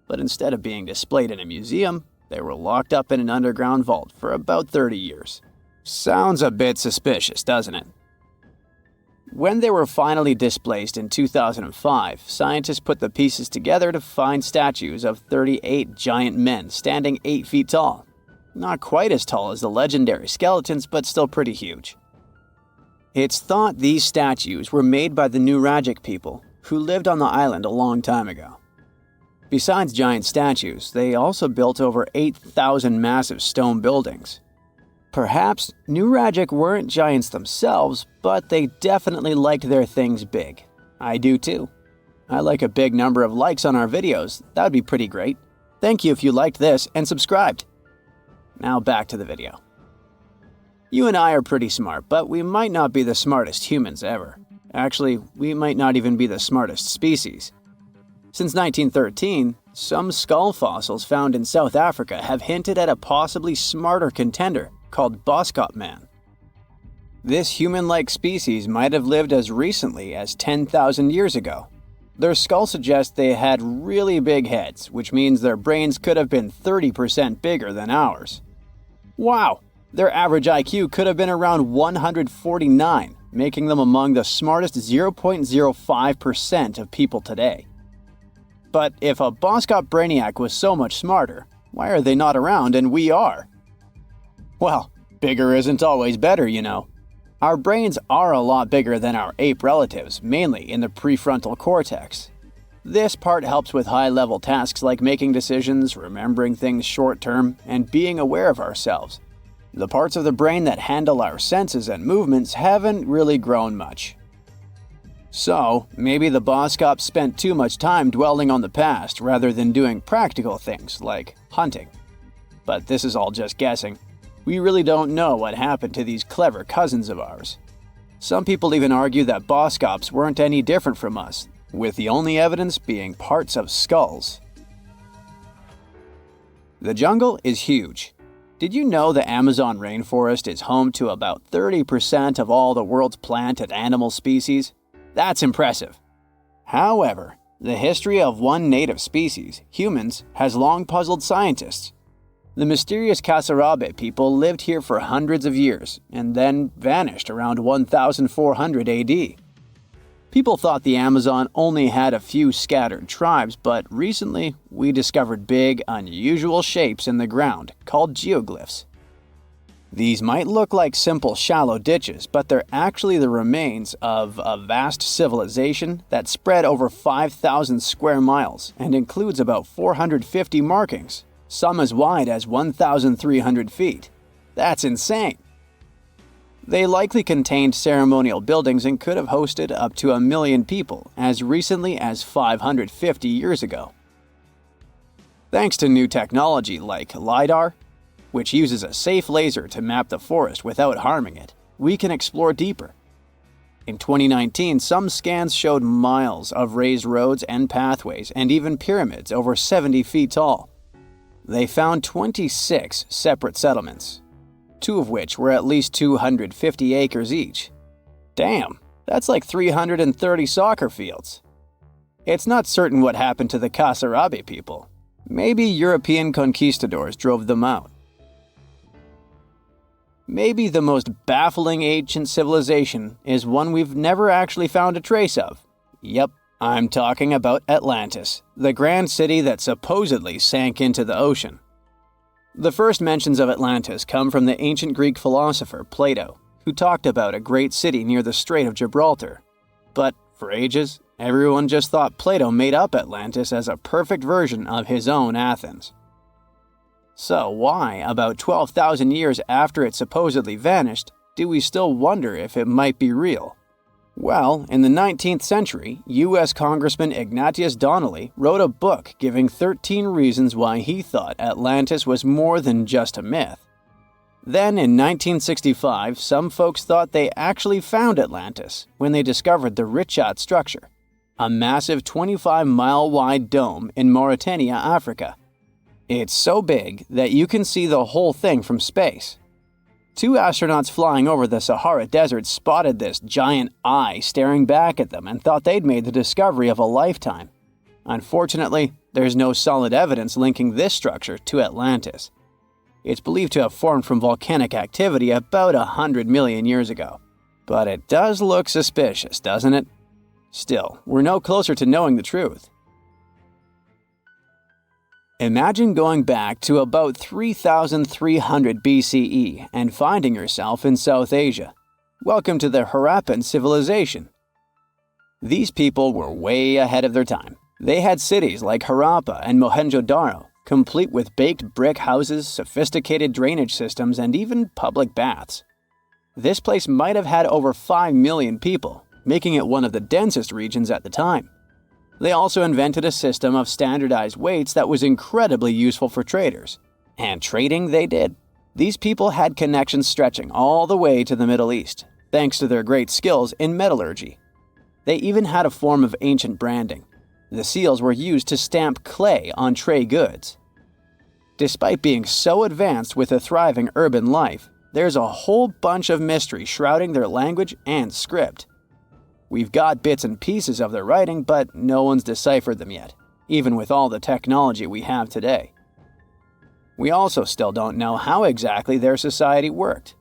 but instead of being displayed in a museum, they were locked up in an underground vault for about 30 years. Sounds a bit suspicious, doesn't it? When they were finally displaced in 2005, scientists put the pieces together to find statues of 38 giant men standing 8 feet tall. Not quite as tall as the legendary skeletons, but still pretty huge. It's thought these statues were made by the Nuragic people, who lived on the island a long time ago. Besides giant statues, they also built over 8,000 massive stone buildings. Perhaps Nuragic weren't giants themselves, but they definitely liked their things big. I do too. I like a big number of likes on our videos. That would be pretty great. Thank you if you liked this and subscribed. Now back to the video. You and I are pretty smart, but we might not be the smartest humans ever. Actually, we might not even be the smartest species. Since 1913, some skull fossils found in South Africa have hinted at a possibly smarter contender called Boskop Man. This human-like species might have lived as recently as 10,000 years ago. Their skull suggests they had really big heads, which means their brains could have been 30% bigger than ours. Wow! Their average IQ could have been around 149, making them among the smartest 0.05% of people today. But if a Boskop Brainiac was so much smarter, why are they not around and we are? Well, bigger isn't always better, you know. Our brains are a lot bigger than our ape relatives, mainly in the prefrontal cortex. This part helps with high-level tasks like making decisions, remembering things short-term, and being aware of ourselves. The parts of the brain that handle our senses and movements haven't really grown much. So, maybe the Boskops spent too much time dwelling on the past rather than doing practical things like hunting. But this is all just guessing. We really don't know what happened to these clever cousins of ours. Some people even argue that Boskops weren't any different from us, with the only evidence being parts of skulls. The jungle is huge. Did you know the Amazon rainforest is home to about 30% of all the world's plant and animal species? That's impressive. However, the history of one native species, humans, has long puzzled scientists. The mysterious Kasarabe people lived here for hundreds of years and then vanished around 1400 AD. People thought the Amazon only had a few scattered tribes, but recently we discovered big, unusual shapes in the ground called geoglyphs. These might look like simple shallow ditches, but they're actually the remains of a vast civilization that spread over 5,000 square miles and includes about 450 markings. Some as wide as 1,300 feet. That's insane! They likely contained ceremonial buildings and could have hosted up to 1 million people as recently as 550 years ago. Thanks to new technology like LiDAR, which uses a safe laser to map the forest without harming it, we can explore deeper. In 2019, some scans showed miles of raised roads and pathways and even pyramids over 70 feet tall. They found 26 separate settlements, 2 of which were at least 250 acres each. Damn, that's like 330 soccer fields. It's not certain what happened to the Kasarabe people. Maybe European conquistadors drove them out. Maybe the most baffling ancient civilization is one we've never actually found a trace of. Yep. I'm talking about Atlantis, the grand city that supposedly sank into the ocean. The first mentions of Atlantis come from the ancient Greek philosopher Plato, who talked about a great city near the Strait of Gibraltar. But for ages, everyone just thought Plato made up Atlantis as a perfect version of his own Athens. So why, about 12,000 years after it supposedly vanished, do we still wonder if it might be real? Well, in the 19th century, U.S. Congressman Ignatius Donnelly wrote a book giving 13 reasons why he thought Atlantis was more than just a myth. Then in 1965, some folks thought they actually found Atlantis when they discovered the Richat structure, a massive 25-mile-wide dome in Mauritania, Africa. It's so big that you can see the whole thing from space. Two astronauts flying over the Sahara Desert spotted this giant eye staring back at them and thought they'd made the discovery of a lifetime. Unfortunately, there's no solid evidence linking this structure to Atlantis. It's believed to have formed from volcanic activity about 100 million years ago. But it does look suspicious, doesn't it? Still, we're no closer to knowing the truth. Imagine going back to about 3,300 BCE and finding yourself in South Asia. Welcome to the Harappan civilization. These people were way ahead of their time. They had cities like Harappa and Mohenjo-Daro, complete with baked brick houses, sophisticated drainage systems, and even public baths. This place might have had over 5 million people, making it one of the densest regions at the time. They also invented a system of standardized weights that was incredibly useful for traders. And trading they did. These people had connections stretching all the way to the Middle East, thanks to their great skills in metallurgy. They even had a form of ancient branding. The seals were used to stamp clay on tray goods. Despite being so advanced with a thriving urban life, there's a whole bunch of mystery shrouding their language and script. We've got bits and pieces of their writing, but no one's deciphered them yet, even with all the technology we have today. We also still don't know how exactly their society worked.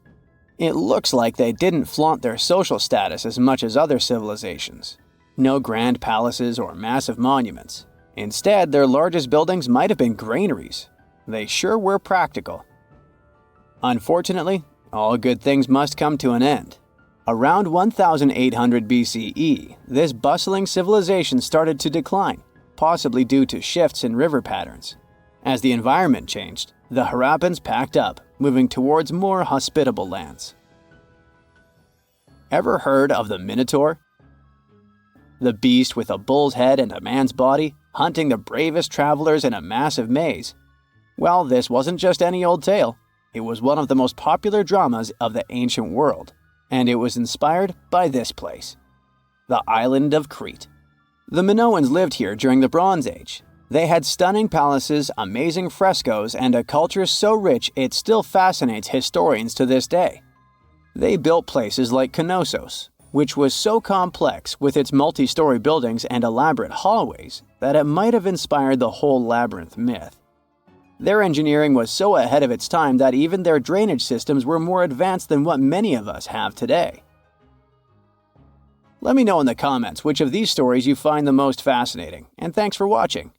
It looks like they didn't flaunt their social status as much as other civilizations. No grand palaces or massive monuments. Instead, their largest buildings might have been granaries. They sure were practical. Unfortunately, all good things must come to an end. Around 1800 BCE, this bustling civilization started to decline, possibly due to shifts in river patterns. As the environment changed, the Harappans packed up, moving towards more hospitable lands. Ever heard of the Minotaur? The beast with a bull's head and a man's body, hunting the bravest travelers in a massive maze. Well, this wasn't just any old tale. It was one of the most popular dramas of the ancient world. And it was inspired by this place, the island of Crete. The Minoans lived here during the Bronze Age. They had stunning palaces, amazing frescoes, and a culture so rich it still fascinates historians to this day. They built places like Knossos, which was so complex with its multi-story buildings and elaborate hallways that it might have inspired the whole labyrinth myth. Their engineering was so ahead of its time that even their drainage systems were more advanced than what many of us have today. Let me know in the comments which of these stories you find the most fascinating, and thanks for watching.